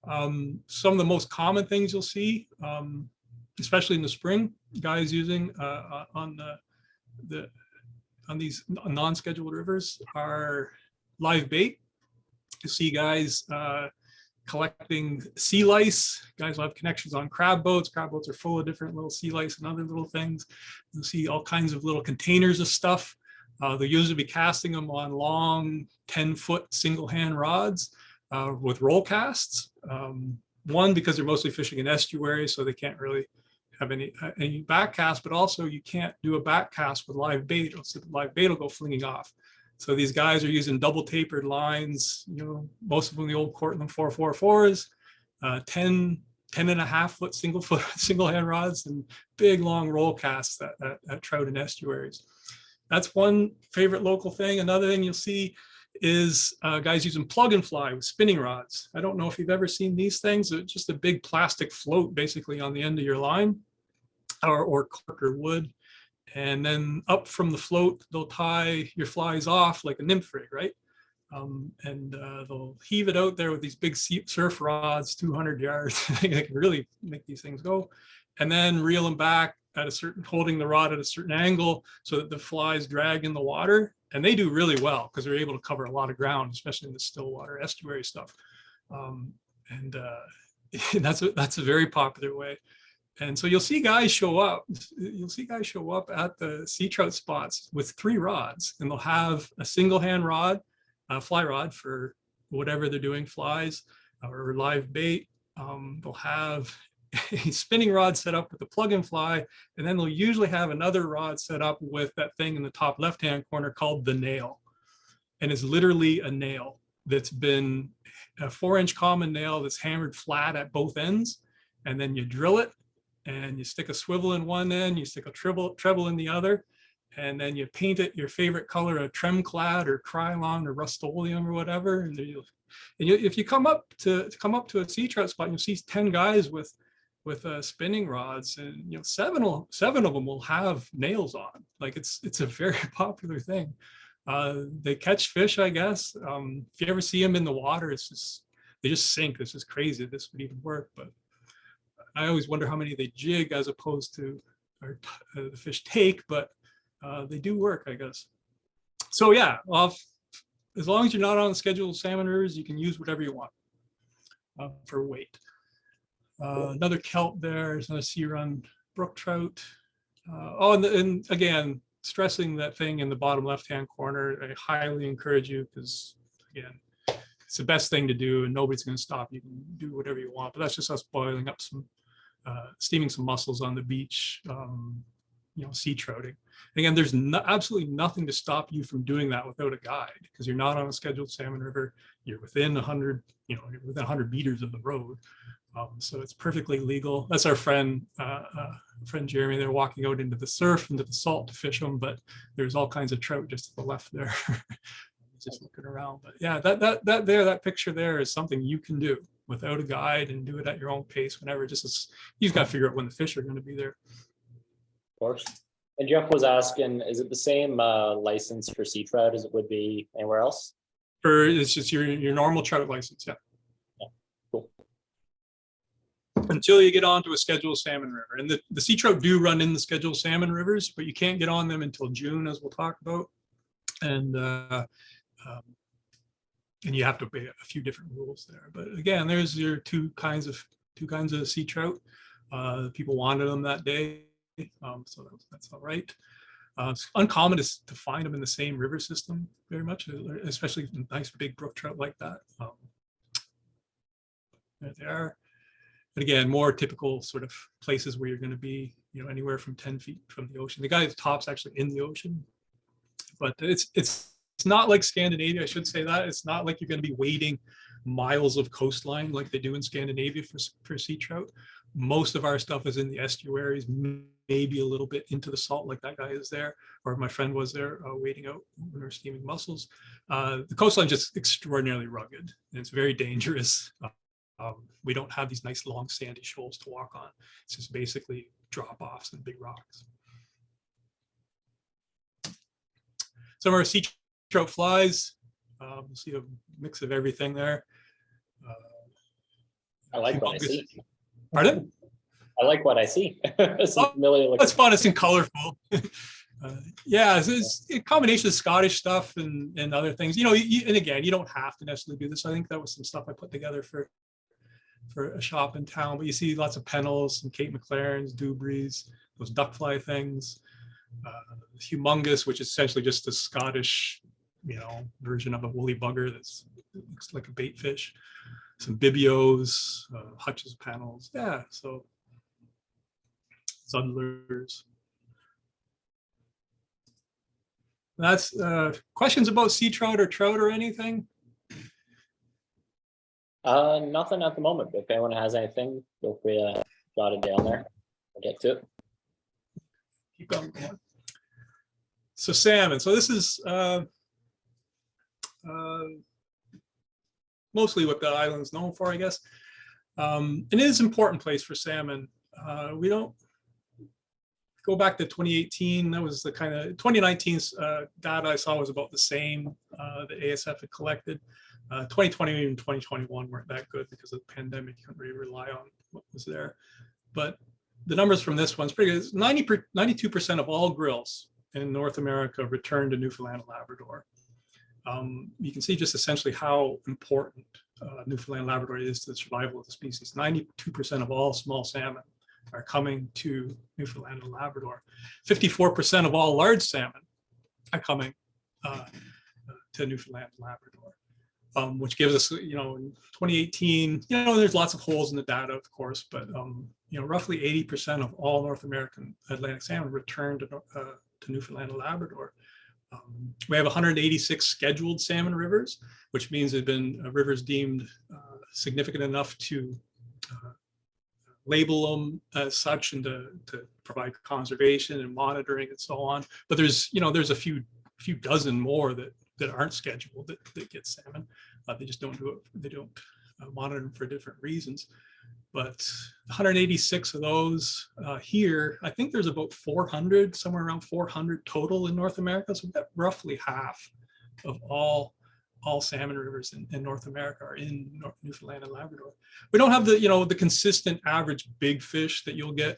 Some of the most common things you'll see, especially in the spring, guys using on these non-scheduled rivers are live bait. You see guys collecting sea lice. Guys will have connections on crab boats. Crab boats are full of different little sea lice and other little things. You'll see all kinds of little containers of stuff. They'll usually be casting them on long 10-foot single hand rods with roll casts. One, because they're mostly fishing in estuaries, so they can't really have any back cast, but also you can't do a back cast with live bait, or so the live bait will go flinging off. So these guys are using double tapered lines, you know, most of them the old Cortland 444s, 10.5 foot single hand rods, and big long roll casts that trout in estuaries. That's one favorite local thing. Another thing you'll see is guys using plug and fly with spinning rods. I don't know if you've ever seen these things. It's just a big plastic float basically on the end of your line, or cork or wood. And then up from the float, they'll tie your flies off like a nymph rig, right? And they'll heave it out there with these big surf rods, 200 yards. They can really make these things go. And then reel them back at holding the rod at a certain angle so that the flies drag in the water. And they do really well because they're able to cover a lot of ground, especially in the still water estuary stuff. That's a very popular way. And so you'll see guys show up. You'll see guys show up at the sea trout spots with 3 rods, and they'll have a single hand rod, a fly rod for whatever they're doing, flies or live bait. They'll have a spinning rod set up with the plug and fly, and then they'll usually have another rod set up with that thing in the top left-hand corner called the nail. And it's literally a nail that's been a 4-inch common nail that's hammered flat at both ends, and then you drill it. And you stick a swivel in one end, you stick a treble in the other, and then you paint it your favorite color, a tremclad or Krylon or Rust-Oleum or whatever. And if you come up to a sea trout spot, you'll see 10 guys with spinning rods, and you know 7 of them will have nails on. Like it's a very popular thing. They catch fish, I guess. If you ever see them in the water, they just sink. This is crazy. This would even work, but I always wonder how many they jig as opposed to the fish take, but they do work, I guess. So yeah, as long as you're not on scheduled salmon rivers, you can use whatever you want. for weight. Another kelp there is another sea run brook trout. And again, stressing that thing in the bottom left-hand corner, I highly encourage you, because again, it's the best thing to do and nobody's going to stop you. You can do whatever you want, but that's just us boiling up some, steaming some mussels on the beach, sea trouting. And again, there's absolutely nothing to stop you from doing that without a guide, because you're not on a scheduled salmon river. You're within 100, you're within 100 meters of the road. So it's perfectly legal. That's our friend Jeremy. They're walking out into the surf, into the salt to fish them, but there's all kinds of trout just to the left there. Just looking around. But yeah, that picture there is something you can do without a guide and do it at your own pace whenever. You've got to figure out when the fish are going to be there. Of course. And Jeff was asking, is it the same license for sea trout as it would be anywhere else? It's just your normal trout license, yeah. Cool. Until you get onto a scheduled salmon river. And the sea trout do run in the scheduled salmon rivers, but you can't get on them until June, as we'll talk about. And you have to pay a few different rules there. But again, there's your two kinds of sea trout. People wanted them that day, so that's all right. It's uncommon to find them in the same river system very much, especially nice big brook trout like that. There they are. But again, more typical sort of places where you're going to be, anywhere from 10 feet from the ocean. The guy at the top's actually in the ocean, but it's not like Scandinavia. I should say that it's not like you're going to be wading miles of coastline like they do in Scandinavia for sea trout. Most of our stuff is in the estuaries, maybe a little bit into the salt, like that guy is there, or my friend was there wading out when we were steaming mussels. The coastline is just extraordinarily rugged, and it's very dangerous. We don't have these nice long sandy shoals to walk on. It's just basically drop-offs and big rocks. Some of our sea trout flies. You'll see a mix of everything there. I like what I see. Pardon? I like what I see. That's fun. It's colorful. Yeah, it's a combination of Scottish stuff and other things. And again, you don't have to necessarily do this. I think that was some stuff I put together for a shop in town. But you see lots of pennels and Cape McLarens, Dubries, those duckfly things. Humongous, which is essentially just a Scottish, version of a woolly bugger that looks like a bait fish. Some bibios, Hutch's panels. Yeah, so Sundlers. That's questions about sea trout or anything? Nothing at the moment, but if anyone has anything, feel free to jot it down there. I'll get to it. Keep going. So salmon. So this is mostly what the island's known for, I guess. And it is an important place for salmon. We don't go back to 2018. That was the kind of 2019's data I saw was about the same the ASF had collected. 2020 and 2021 weren't that good because of the pandemic. You couldn't really rely on what was there. But the numbers from this one's pretty good. 92% of all grills in North America return to Newfoundland and Labrador. You can see just essentially how important Newfoundland and Labrador is to the survival of the species. 92% of all small salmon are coming to Newfoundland and Labrador. 54% of all large salmon are coming to Newfoundland and Labrador, which gives us, in 2018, there's lots of holes in the data, of course, but roughly 80% of all North American Atlantic salmon returned to Newfoundland and Labrador. We have 186 scheduled salmon rivers, which means they've been rivers deemed significant enough to label them as such and to provide conservation and monitoring and so on. But there's a few dozen more that aren't scheduled that get salmon. They just don't do it. They don't monitor them for different reasons. But 186 of those here, I think there's about 400, somewhere around 400 total in North America. So we've got roughly half of all salmon rivers in North America are in Newfoundland and Labrador. We don't have the consistent average big fish that you'll get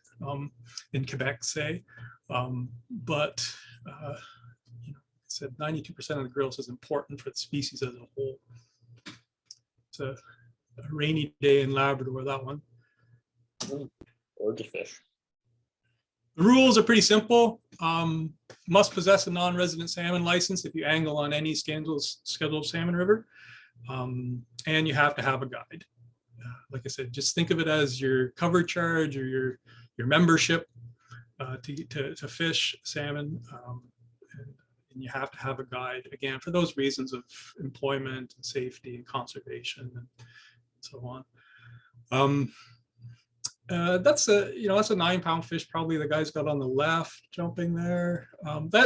in Quebec, say, but I said 92% of the grills is important for the species as a whole. So a rainy day in Labrador, that one. Gorgeous fish. The rules are pretty simple. Must possess a non-resident salmon license if you angle on any scheduled salmon river. And you have to have a guide. Like I said, just think of it as your cover charge or your membership to fish salmon. And you have to have a guide, again, for those reasons of employment and safety and conservation and so on. That's a 9-pound fish, probably the guy's got on the left jumping there.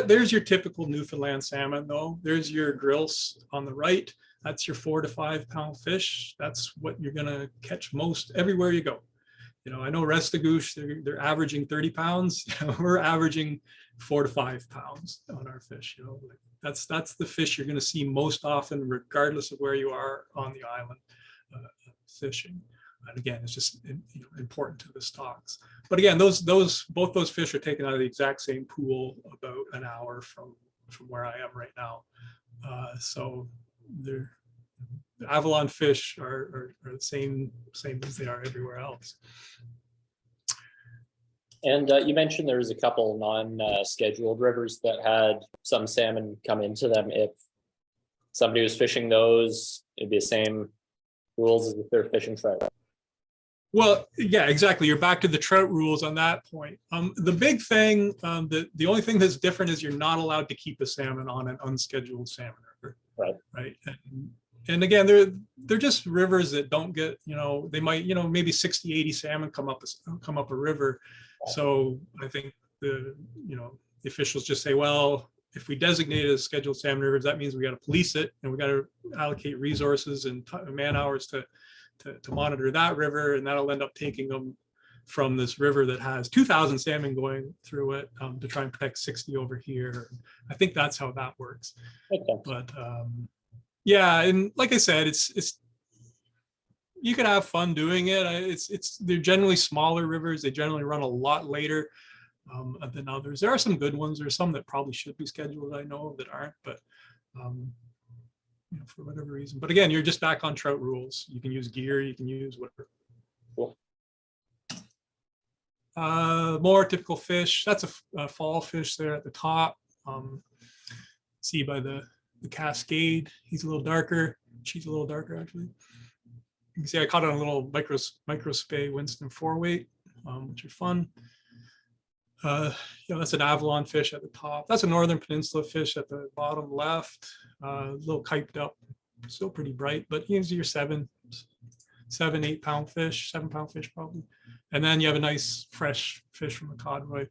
There's your typical Newfoundland salmon though. There's your grilse on the right. That's your 4 to 5 pound fish. That's what you're gonna catch most everywhere you go. I know Restigouche, they're averaging 30 pounds. We're averaging 4 to 5 pounds on our fish. That's the fish you're gonna see most often, regardless of where you are on the island fishing. And again, it's just important to the stocks. But again, both those fish are taken out of the exact same pool about an hour from where I am right now. So the Avalon fish are the same as they are everywhere else. And you mentioned there was a couple non-scheduled rivers that had some salmon come into them. If somebody was fishing those, it'd be the same rules as if they're fishing trout. Well, yeah, exactly. You're back to the trout rules on that point. The big thing, the only thing that's different is you're not allowed to keep a salmon on an unscheduled salmon river. Right. And again, they're just rivers that don't get, they might, maybe 60, 80 salmon come up a river. So I think the officials just say, well, if we designate it as scheduled salmon rivers, that means we got to police it and we got to allocate resources and man hours to monitor that river, and that'll end up taking them from this river that has 2,000 salmon going through it to try and protect 60 over here. I think that's how that works. Okay. But yeah, and like I said, it's you can have fun doing it. They're generally smaller rivers. They generally run a lot later than others. There are some good ones. There's some that probably should be scheduled, I know, that aren't, but for whatever reason. But again, you're just back on trout rules. You can use gear, you can use whatever. Cool. More typical fish. That's a fall fish there at the top. See by the cascade. He's a little darker. She's a little darker, actually. You can see I caught on a little micro spey Winston 4-weight, which are fun. That's an Avalon fish at the top. That's a Northern Peninsula fish at the bottom left. A little kiped up, still pretty bright, but here's your 7, 8 pound fish, 7 pound fish probably. And then you have a nice fresh fish from the Codroy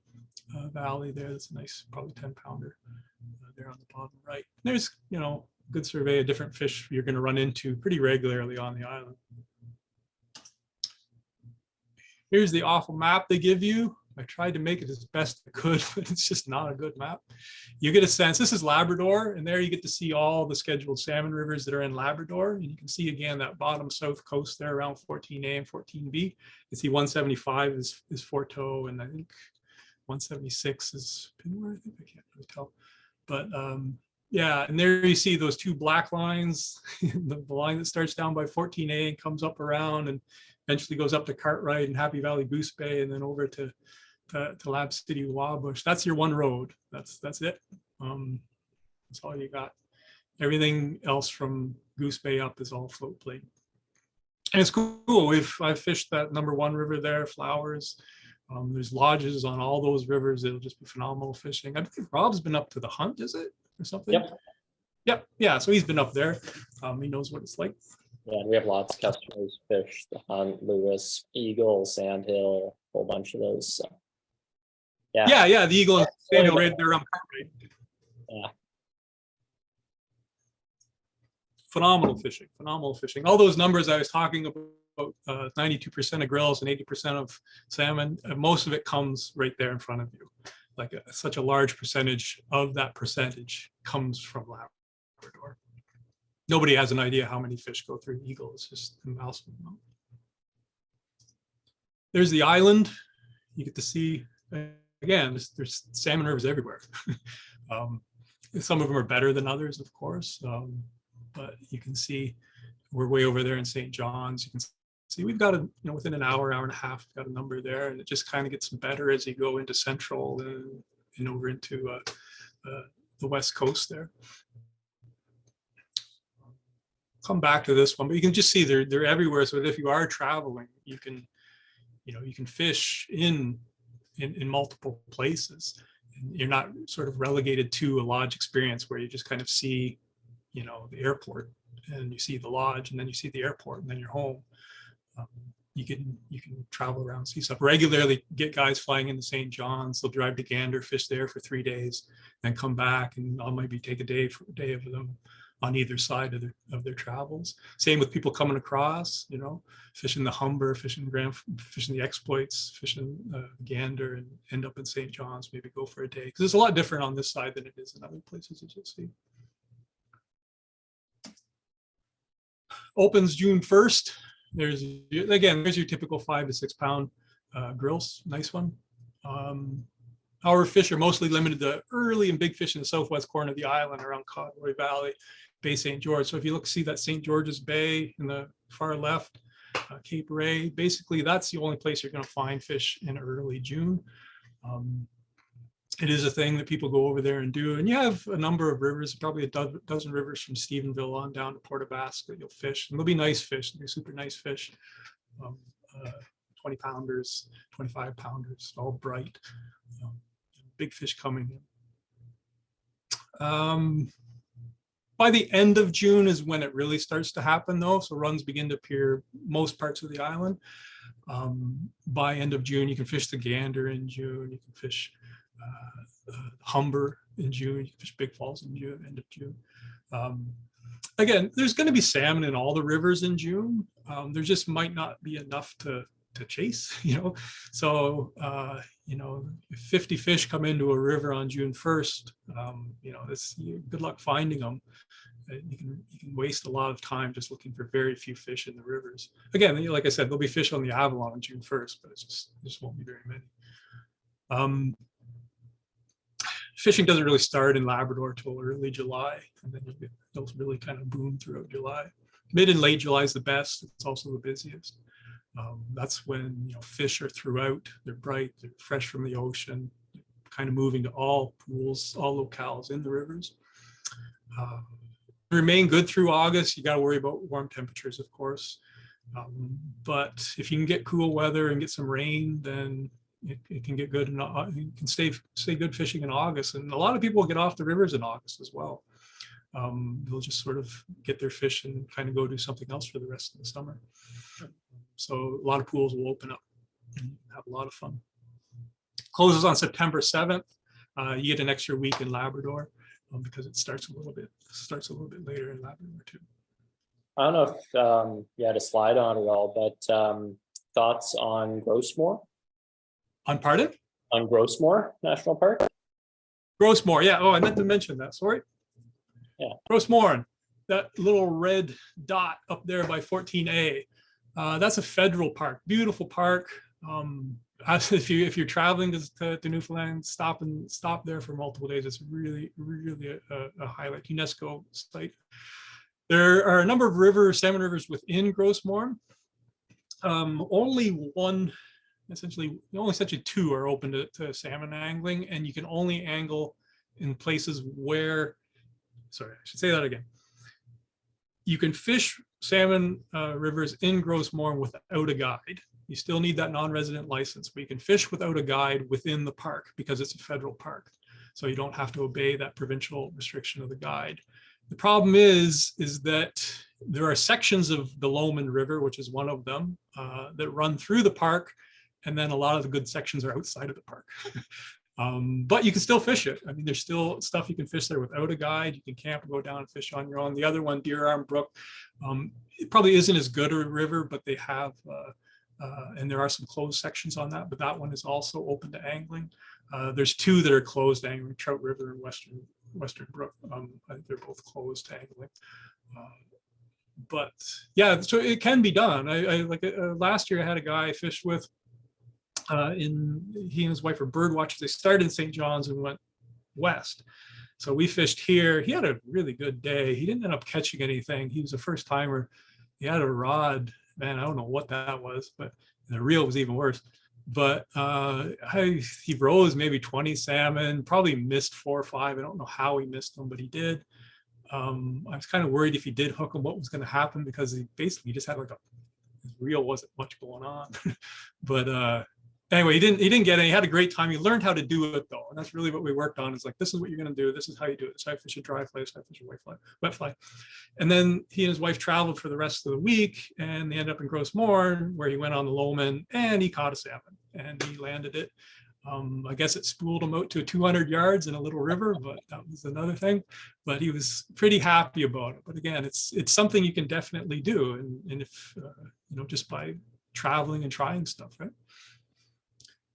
Valley there. That's a nice, probably 10 pounder there on the bottom right. There's, good survey of different fish you're going to run into pretty regularly on the island. Here's the awful map they give you. I tried to make it as best I could, but it's just not a good map. You get a sense, this is Labrador, and there you get to see all the scheduled salmon rivers that are in Labrador. And you can see again that bottom south coast there around 14A and 14B. You can see 175 is Fort Toe, and I think 176 is Pinware, I think, I can't really tell. But yeah, and there you see those 2 black lines, the line that starts down by 14A and comes up around and eventually goes up to Cartwright and Happy Valley Goose Bay and then over to Lab City Wabush. That's your one road. That's it. That's all you got. Everything else from Goose Bay up is all float plate. And it's cool. I've fished that #1 river there, Flowers. There's lodges on all those rivers. It'll just be phenomenal fishing. I think Rob's been up to the Hunt, is it? Or something? Yep. Yeah, so he's been up there. He knows what it's like. Yeah, we have lots of customers fish the Hunt, Lewis, Eagle, Sandhill, a whole bunch of those. So. Yeah, the Eagle and Sandhill right there on Cartwright. Yeah. Phenomenal fishing. All those numbers I was talking about, 92% of grills and 80% of salmon, most of it comes right there in front of you. Like such a large percentage of that percentage comes from Labrador. Nobody has an idea how many fish go through Eagle. It's just a mouse. There's the island. You get to see, again, there's salmon rivers everywhere. Some of them are better than others, of course, but you can see we're way over there in St. John's. You can see we've got within an hour, hour and a half, we've got a number there, and it just kind of gets better as you go into central and over into the west coast there. Come back to this one, but you can just see they're everywhere. So if you are traveling, you can fish in multiple places. You're not sort of relegated to a lodge experience where you just kind of see, the airport, and you see the lodge, and then you see the airport, and then you're home. You can travel around, see stuff. Regularly get guys flying into St. John's. They'll drive to Gander, fish there for 3 days, and come back, and I'll maybe take a day of them on either side of their travels. Same with people coming across, fishing the Humber, fishing the exploits, fishing Gander, and end up in St. John's, maybe go for a day. Because it's a lot different on this side than it is in other places, as you'll see. Opens June 1st. There's your typical 5 to 6 pound grills, nice one. Our fish are mostly limited to early and big fish in the southwest corner of the island around Conroy Valley, Bay St. George. So if you see that St. George's Bay in the far left, Cape Ray, basically that's the only place you're going to find fish in early June. It is a thing that people go over there and do. And you have a number of rivers, probably a dozen rivers from Stephenville on down to Port aux Basques that you'll fish. And they'll be nice fish. They'll be super nice fish. 20 pounders, 25 pounders, all bright. Big fish coming in. By the end of June is when it really starts to happen, though. So runs begin to appear most parts of the island. By end of June, you can fish the Gander in June. You can fish Humber in June. You can fish Big Falls in June, end of June. Again, there's going to be salmon in all the rivers in June. There just might not be enough to chase, So, if 50 fish come into a river on June 1st, good luck finding them. You can waste a lot of time just looking for very few fish in the rivers. Again, like I said, there'll be fish on the Avalon on June 1st, but it just won't be very many. Fishing doesn't really start in Labrador till early July, and then it'll really kind of boom throughout July. Mid and late July is the best. It's also the busiest. That's when fish are throughout. They're bright, they're fresh from the ocean, kind of moving to all pools, all locales in the rivers. Remain good through August. You got to worry about warm temperatures, of course. But if you can get cool weather and get some rain, then it can get good, and you can stay good fishing in August. And a lot of people get off the rivers in August as well. They'll just sort of get their fish and kind of go do something else for the rest of the summer. So a lot of pools will open up and have a lot of fun. Closes on September 7th. You get an extra week in Labrador because it starts a little bit later in Labrador too. I don't know if you had a slide on it all, but thoughts on Grossmore? On pardon? On Grossmore National Park? Grossmore, yeah. Oh, I meant to mention that. Sorry. Yeah. Grossmore, that little red dot up there by 14A. That's a federal park. Beautiful park. If you're traveling to Newfoundland, stop there for multiple days. It's really a highlight. UNESCO site. There are a number of salmon rivers within Grossmore. Essentially 2 are open to salmon angling, and you can only angle in places where, sorry, I should say that again. You can fish salmon rivers in Grossmore without a guide. You still need that non-resident license, but you can fish without a guide within the park because it's a federal park. So you don't have to obey that provincial restriction of the guide. The problem is that there are sections of the Lowman River, which is one of them, that run through the park, and then a lot of the good sections are outside of the park. But you can still fish it. I mean, there's still stuff you can fish there without a guide. You can camp and go down and fish on your own. The other one, Deer Arm Brook, it probably isn't as good a river, but they have, and there are some closed sections on that, but that one is also open to angling. There's 2 that are closed to angling, Trout River and Western Brook. I think they're both closed to angling. But yeah, so it can be done. Last year I had a guy I fished with, he and his wife were bird watchers. They started in St. John's and went west. So we fished here. He had a really good day. He didn't end up catching anything. He was a first timer. he had a rod, man, I don't know what that was, but the reel was even worse. But he rose maybe 20 salmon, probably missed 4 or 5. I don't know how he missed them, but he did. I was kind of worried if he did hook them, what was going to happen, because he basically just had like his reel wasn't much going on. But anyway, he didn't get it. He had a great time. He learned how to do it though. And that's really what we worked on, is like, this is what you're going to do. This is how you do it. This is how you fish a dry fly, this is how you fish a wet fly. And then he and his wife traveled for the rest of the week, and they ended up in Gross Moor, where he went on the Lowman, and he caught a salmon and he landed it. I guess it spooled him out to 200 yards in a little river, but that was another thing. But he was pretty happy about it. But again, it's something you can definitely do, and if just by traveling and trying stuff, right?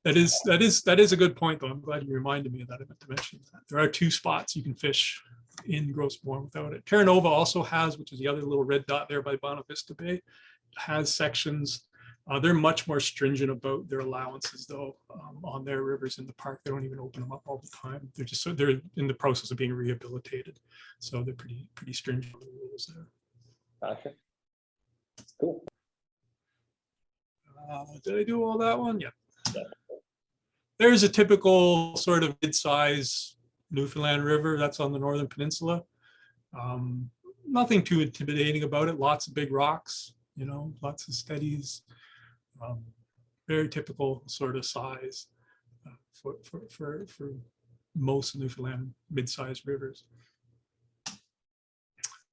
That is a good point, though. I'm glad you reminded me of that. I meant to mention that there are 2 spots you can fish in Gross Moor without it. Terra Nova also has, which is the other little red dot there by Bonavista Bay, has sections. They're much more stringent about their allowances, though, on their rivers in the park. They don't even open them up all the time. They're in the process of being rehabilitated, so they're pretty stringent on the rules there. Gotcha. Cool. Did I do all that one? Yeah. There's a typical sort of mid-size Newfoundland river that's on the Northern Peninsula. Nothing too intimidating about it. Lots of big rocks, lots of steadies. Very typical sort of size for most Newfoundland mid-sized rivers.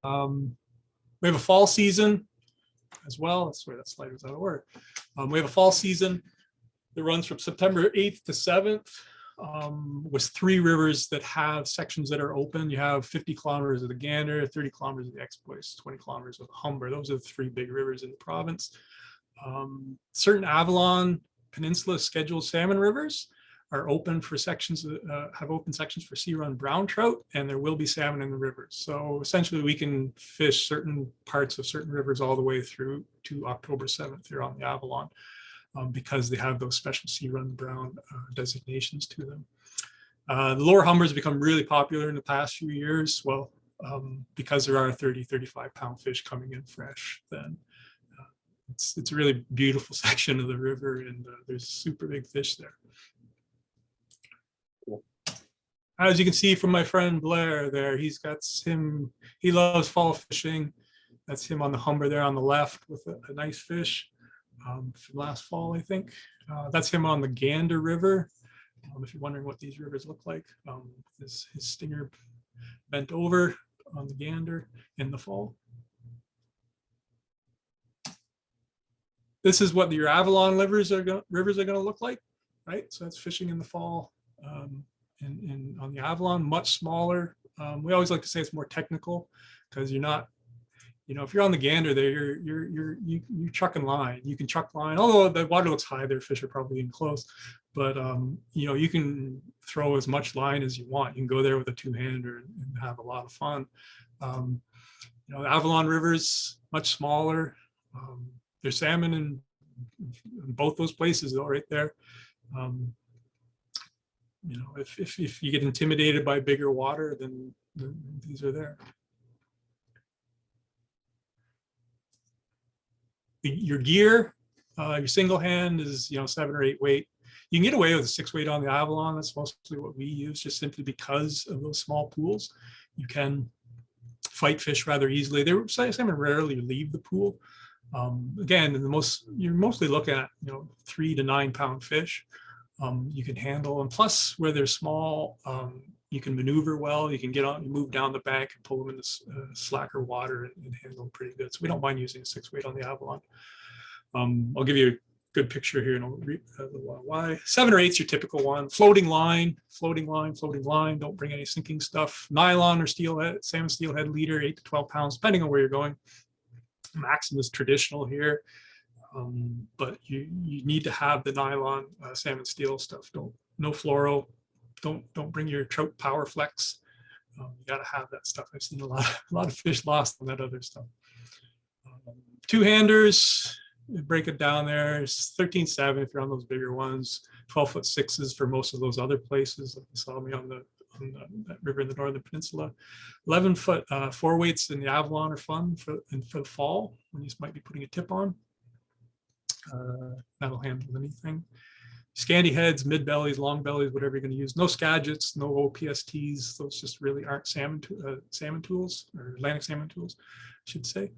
We have a fall season as well. That's where that slide was out of order. We have a fall season that runs from September 8th to 7th, with 3 rivers that have sections that are open. You have 50 kilometers of the Gander, 30 kilometers of the Exploits, 20 kilometers of the Humber. Those are the 3 big rivers in the province. Certain Avalon Peninsula scheduled salmon rivers are open for sections, have open sections for sea-run brown trout, and there will be salmon in the rivers. So essentially we can fish certain parts of certain rivers all the way through to October 7th here on the Avalon, because they have those special sea-run brown designations to them. The lower Humber has become really popular in the past few years. Well, because there are 30, 35 pound fish coming in fresh, then it's a really beautiful section of the river, and there's super big fish there. As you can see from my friend Blair there, he loves fall fishing. That's him on the Humber there on the left with a nice fish from last fall, I think. That's him on the Gander River. If you're wondering what these rivers look like, his stinger bent over on the Gander in the fall. This is what your Avalon rivers are going to look like, right? So that's fishing in the fall. And on the Avalon, much smaller. We always like to say it's more technical, because you're not, if you're on the Gander there, you're chucking line. You can chuck line, although the water looks high there, fish are probably in close. But you can throw as much line as you want. You can go there with a 2-hander and have a lot of fun. The Avalon rivers, much smaller. There's salmon in both those places, though, right there. If you get intimidated by bigger water, then these are there. Your gear, your single hand is 7 or 8 weight. You can get away with a 6 weight on the Avalon. That's mostly what we use, just simply because of those small pools. You can fight fish rather easily. Salmon rarely leave the pool. Again, you're mostly looking at 3 to 9 pound fish. You can handle, and plus where they're small, you can maneuver well. You can get on, you move down the bank and pull them in the slacker water and handle them pretty good. So we don't mind using a 6 weight on the Avalon. I'll give you a good picture here, and I'll read a little while why. 7 or 8's your typical one. Floating line. Don't bring any sinking stuff. Nylon or steelhead, salmon steelhead leader, 8 to 12 pounds, depending on where you're going. Maxim is traditional here, but you need to have the nylon salmon steel stuff. No fluoro. Don't bring your trout power flex. You got to have that stuff. I've seen a lot of fish lost on that other stuff. 2-handers, break it down there. It's 13.7 if you're on those bigger ones. 12'6" for most of those other places. Like you saw me on the from that river in the Northern Peninsula. 11-foot 4-weights in the Avalon are fun for the fall when you might be putting a tip on. That'll handle anything. Scanty heads, mid bellies, long bellies, whatever you're going to use. No Skagits, no OPSTs. Those just really aren't salmon tools, or Atlantic salmon tools, I should say.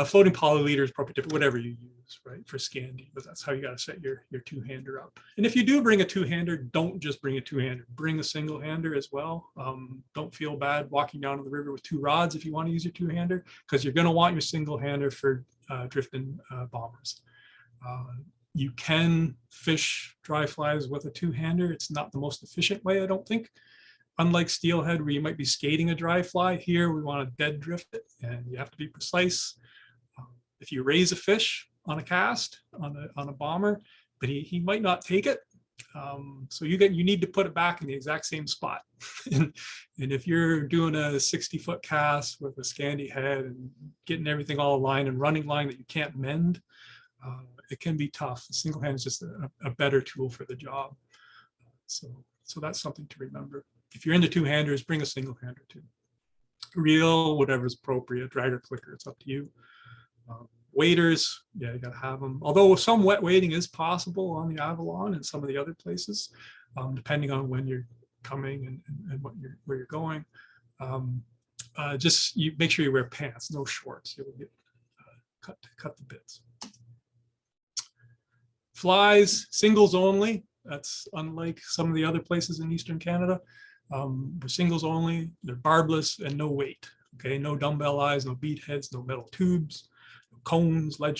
Floating polyleaders, proper tip, whatever you use, right, for Scandi, but that's how you got to set your two-hander up. And if you do bring a two-hander, don't just bring a two-hander, bring a single-hander as well. Don't feel bad walking down to the river with 2 rods if you want to use your two-hander, because you're going to want your single-hander for drifting bombers. You can fish dry flies with a two-hander. It's not the most efficient way, I don't think. Unlike steelhead, where you might be skating a dry fly, here we want to dead drift it, and you have to be precise. If you raise a fish on a cast, on a bomber, but he might not take it, so you need to put it back in the exact same spot. and if you're doing a 60-foot cast with a Scandi head and getting everything all aligned and running line that you can't mend, it can be tough. The single hand is just a better tool for the job. So that's something to remember. If you're into two-handers, bring a single-hander too. Reel, whatever's appropriate, drag or clicker, it's up to you. Waders, yeah, you gotta have them. Although some wet wading is possible on the Avalon and some of the other places, depending on when you're coming and where you're going. Just make sure you wear pants, no shorts. You'll get cut the bits. Flies, singles only. That's unlike some of the other places in Eastern Canada. We're singles only, they're barbless and no weight. Okay, no dumbbell eyes, no bead heads, no metal tubes, no cones, lead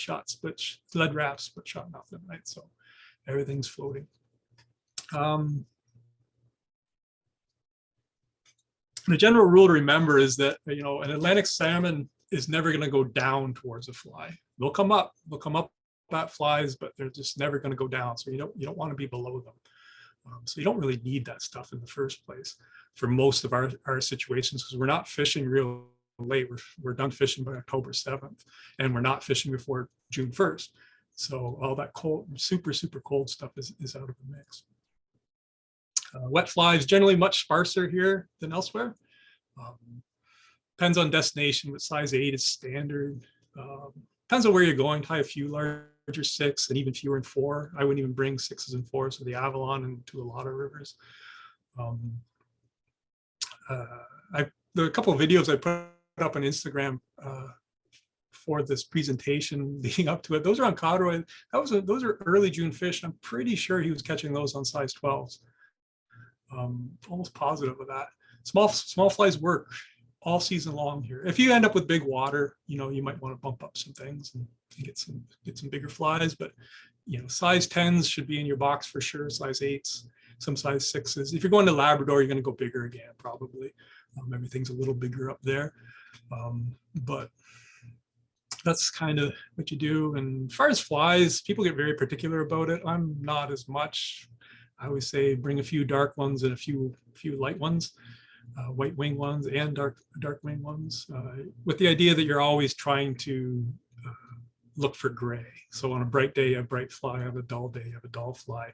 wraps, split shot, nothing, right? So everything's floating. The general rule to remember is that, you know, an Atlantic salmon is never going to go down towards a fly. They'll come up at flies, but they're just never going to go down. So you don't want to be below them. So you don't really need that stuff in the first place for most of our situations, because we're not fishing real late. We're done fishing by October 7th, and we're not fishing before June 1st. So all that cold, super cold stuff is out of the mix. Wet flies generally much sparser here than elsewhere. Depends on destination, but size 8 is standard. Depends on where you're going. Tie a few larger 6 and even fewer in 4. I wouldn't even bring 6s and 4s to the Avalon and to a lot of rivers. There are a couple of videos I put up on Instagram for this presentation leading up to it. Those are on Codroy. Those are early June fish. I'm pretty sure he was catching those on size 12s. Almost positive of that. Small flies work all season long here. If you end up with big water, you know, you might want to bump up some things and get some bigger flies, but you know, size 10s should be in your box for sure, size 8s, some size 6s. If you're going to Labrador, you're going to go bigger again, probably. Everything's a little bigger up there, but that's kind of what you do. And as far as flies, people get very particular about it. I'm not as much. I always say bring a few dark ones and a few light ones. White wing ones and dark wing ones, with the idea that you're always trying to look for gray. So on a bright day, you have bright fly. On a dull day, you have a dull fly.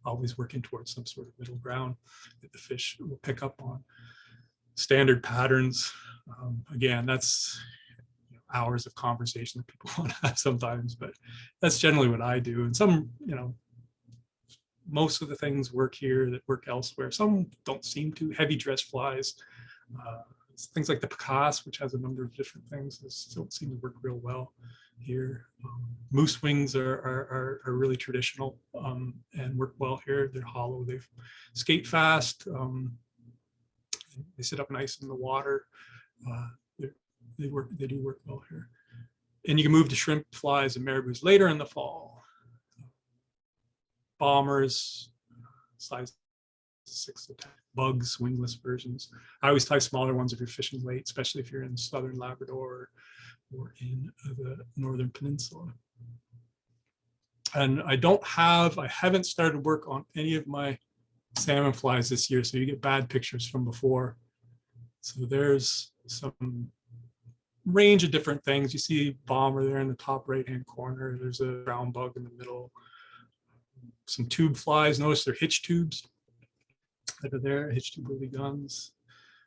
Always working towards some sort of middle ground that the fish will pick up on. Standard patterns. Again, that's hours of conversation that people want to have sometimes, but that's generally what I do. And some, you know, most of the things work here that work elsewhere. Some don't seem to. Heavy dress flies, things like the Karnas, which has a number of different things, don't seem to work real well here. Moose wings are really traditional and work well here. They're hollow. They skate fast. They sit up nice in the water. They do work well here. And you can move to shrimp flies and marabous later in the fall. Bombers, size 6 to 10. Bugs, wingless versions. I always tie smaller ones if you're fishing late, especially if you're in southern Labrador or in the Northern Peninsula. And I haven't started work on any of my salmon flies this year, so you get bad pictures from before. So there's some range of different things. You see bomber there in the top right-hand corner. There's a brown bug in the middle. Some tube flies. Notice they're hitch tubes. that are there, H2 Burley guns,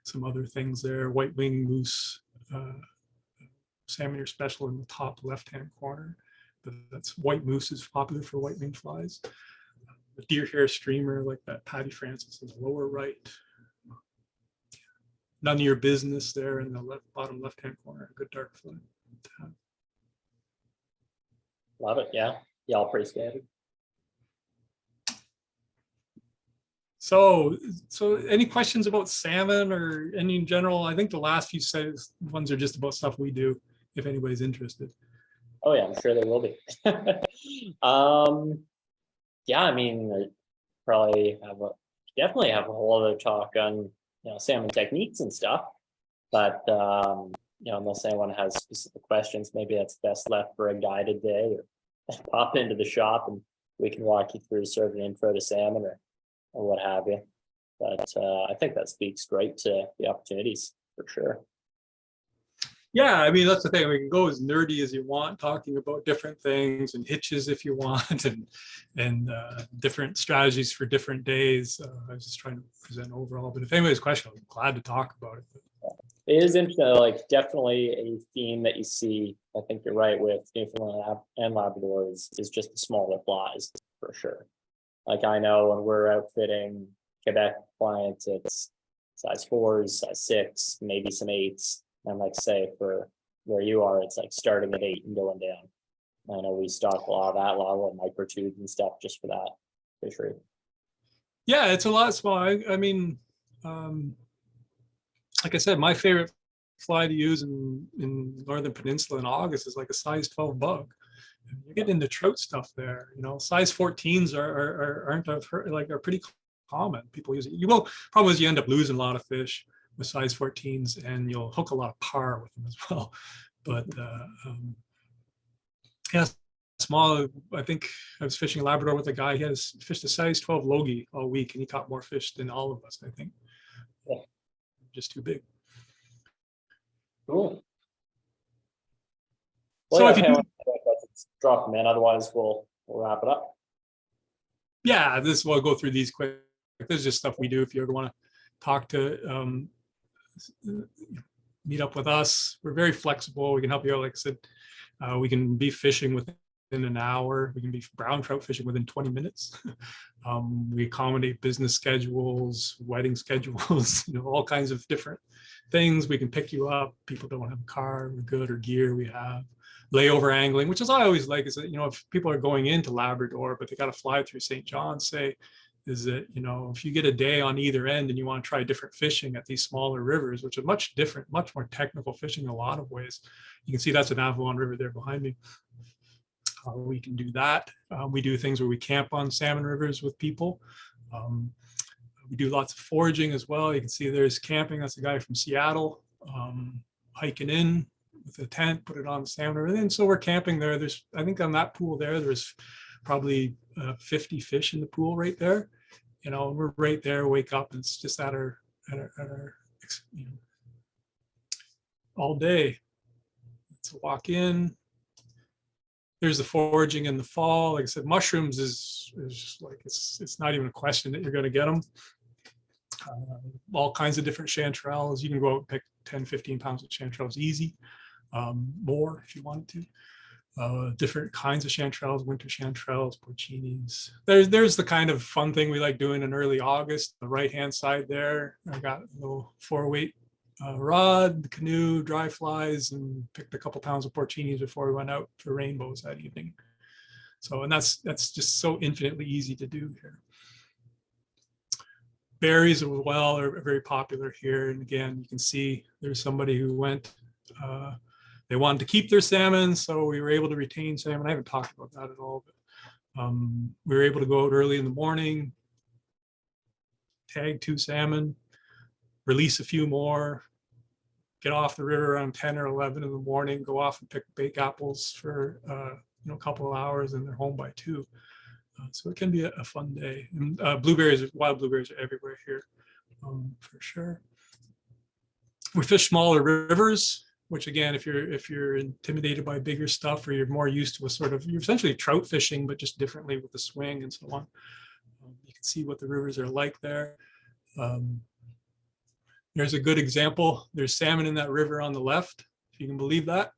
some other things there, white wing moose, salmon are special in the top left-hand corner. That's white moose is popular for white wing flies. The deer hair streamer like that Patty Francis in the lower right. None of your business there in the bottom left-hand corner, a good dark fly. Love it. Yeah. Yeah, all pretty standard. So any questions about salmon or any in general? I think the last few ones are just about stuff we do, if anybody's interested. Oh yeah, I'm sure there will be. Yeah, I mean, definitely have a whole other talk on, salmon techniques and stuff. But unless anyone has specific questions, maybe that's best left for a guided day, or pop into the shop and we can walk you through sort of an intro to salmon or what have you. But I think that speaks great to the opportunities for sure. Yeah, I mean, that's the thing. We can go as nerdy as you want, talking about different things and hitches if you want, and different strategies for different days. I was just trying to present overall, but if anybody's question, I'm glad to talk about it. It is interesting, like definitely a theme that you see. I think you're right with Newfoundland and Labrador is just the smaller flies for sure. Like I know when we're outfitting Quebec clients, it's size 4s, size 6, maybe some 8s. And like say for where you are, it's like starting at 8 and going down. I know we stock a lot of that, a lot of microtubes and stuff just for that fishery. Yeah, it's a lot small. I mean, like I said, my favorite fly to use in Northern Peninsula in August is like a size 12 bug. You get into trout stuff there. Size 14s are pretty common. People use it. Problem is you end up losing a lot of fish with size 14s, and you'll hook a lot of par with them as well. But yeah, small. I think I was fishing Labrador with a guy. He has fished a size 12 logie all week, and he caught more fish than all of us, I think. Yeah. Just too big. Cool. Well, so if you drop them in, otherwise we'll wrap it up. Yeah, we'll go through these quick. This is just stuff we do. If you ever want to talk to meet up with us, we're very flexible. We can help you out. Like I said, we can be fishing within an hour. We can be brown trout fishing within 20 minutes. We accommodate business schedules, wedding schedules, all kinds of different things. We can pick you up. People don't have a car, we're good, or gear we have. Layover angling, which is I always like, is that, if people are going into Labrador, but they got to fly through St. John's, say, is that, if you get a day on either end and you want to try different fishing at these smaller rivers, which are much different, much more technical fishing in a lot of ways. You can see that's an Avalon River there behind me. We can do that. We do things where we camp on salmon rivers with people. We do lots of foraging as well. You can see there's camping. That's a guy from Seattle, hiking in with a tent, put it on the salmon river. And so we're camping there. I think on that pool there's probably 50 fish in the pool right there. We're right there, wake up, and it's just at our all day. To walk in. There's the foraging in the fall. Like I said, mushrooms is just like, it's not even a question that you're going to get them. All kinds of different chanterelles. You can go out and pick 10, 15 pounds of chanterelles easy. More if you wanted to. Different kinds of chanterelles, winter chanterelles, porcinis. There's the kind of fun thing we like doing in early August. The right-hand side there, I got a little 4-weight rod, the canoe, dry flies, and picked a couple pounds of porcinis before we went out for rainbows that evening. So, and that's just so infinitely easy to do here. Berries as well are very popular here. And again, you can see there's somebody who went, they wanted to keep their salmon, so we were able to retain salmon. I haven't talked about that at all, but we were able to go out early in the morning, tag 2 salmon, release a few more, get off the river around 10 or 11 in the morning, go off and pick bake apples for a couple of hours, and they're home by 2. So it can be a fun day. And wild blueberries are everywhere here, for sure. We fish smaller rivers, which again, if you're intimidated by bigger stuff, or you're more used to you're essentially trout fishing, but just differently with the swing and so on. You can see what the rivers are like there. Um, There's a good example. There's salmon in that river on the left, if you can believe that.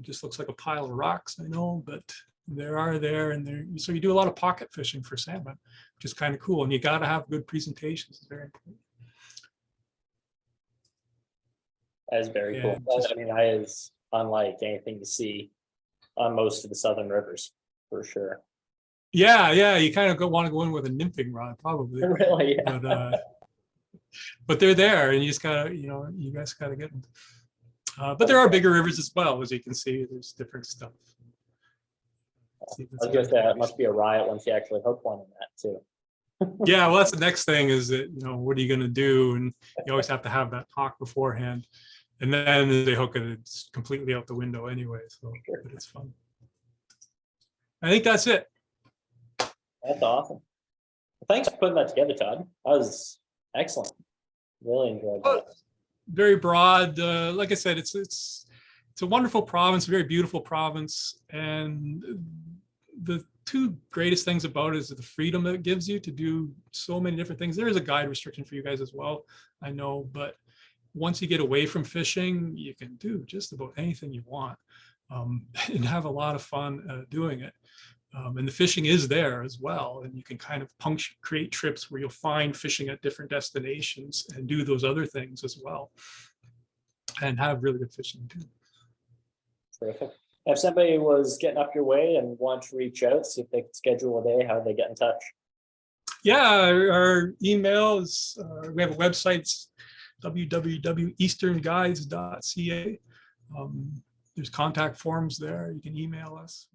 Just looks like a pile of rocks, I know, but there are there, and there. So you do a lot of pocket fishing for salmon, which is kind of cool. And you got to have good presentations. It's very important. That is very Yeah, cool. I mean, that is unlike anything you see on most of the southern rivers, for sure. Yeah. You kind of want to go in with a nymphing rod, probably. Really, yeah. But they're there, and you just gotta, you guys gotta get them. But there are bigger rivers as well, as you can see. There's different stuff. I was gonna say it must be a riot once you actually hook one in that too. Yeah, well, that's the next thing is that, what are you going to do? And you always have to have that talk beforehand. And then they hook it, it's completely out the window anyway. So, but it's fun. I think that's it. That's awesome. Well, thanks for putting that together, Todd. That was excellent. Really enjoyed that. Very broad. Like I said, it's a wonderful province, a very beautiful province. And the two greatest things about it is the freedom that it gives you to do so many different things. There is a guide restriction for you guys as well, I know, but once you get away from fishing, you can do just about anything you want, and have a lot of fun doing it. And the fishing is there as well, and you can kind of create trips where you'll find fishing at different destinations and do those other things as well, and have really good fishing too. Terrific. If somebody was getting up your way and want to reach out, see if they could schedule a day, how do they get in touch? Yeah, our email is, we have a website, www.easternguides.ca. There's contact forms there. You can email us.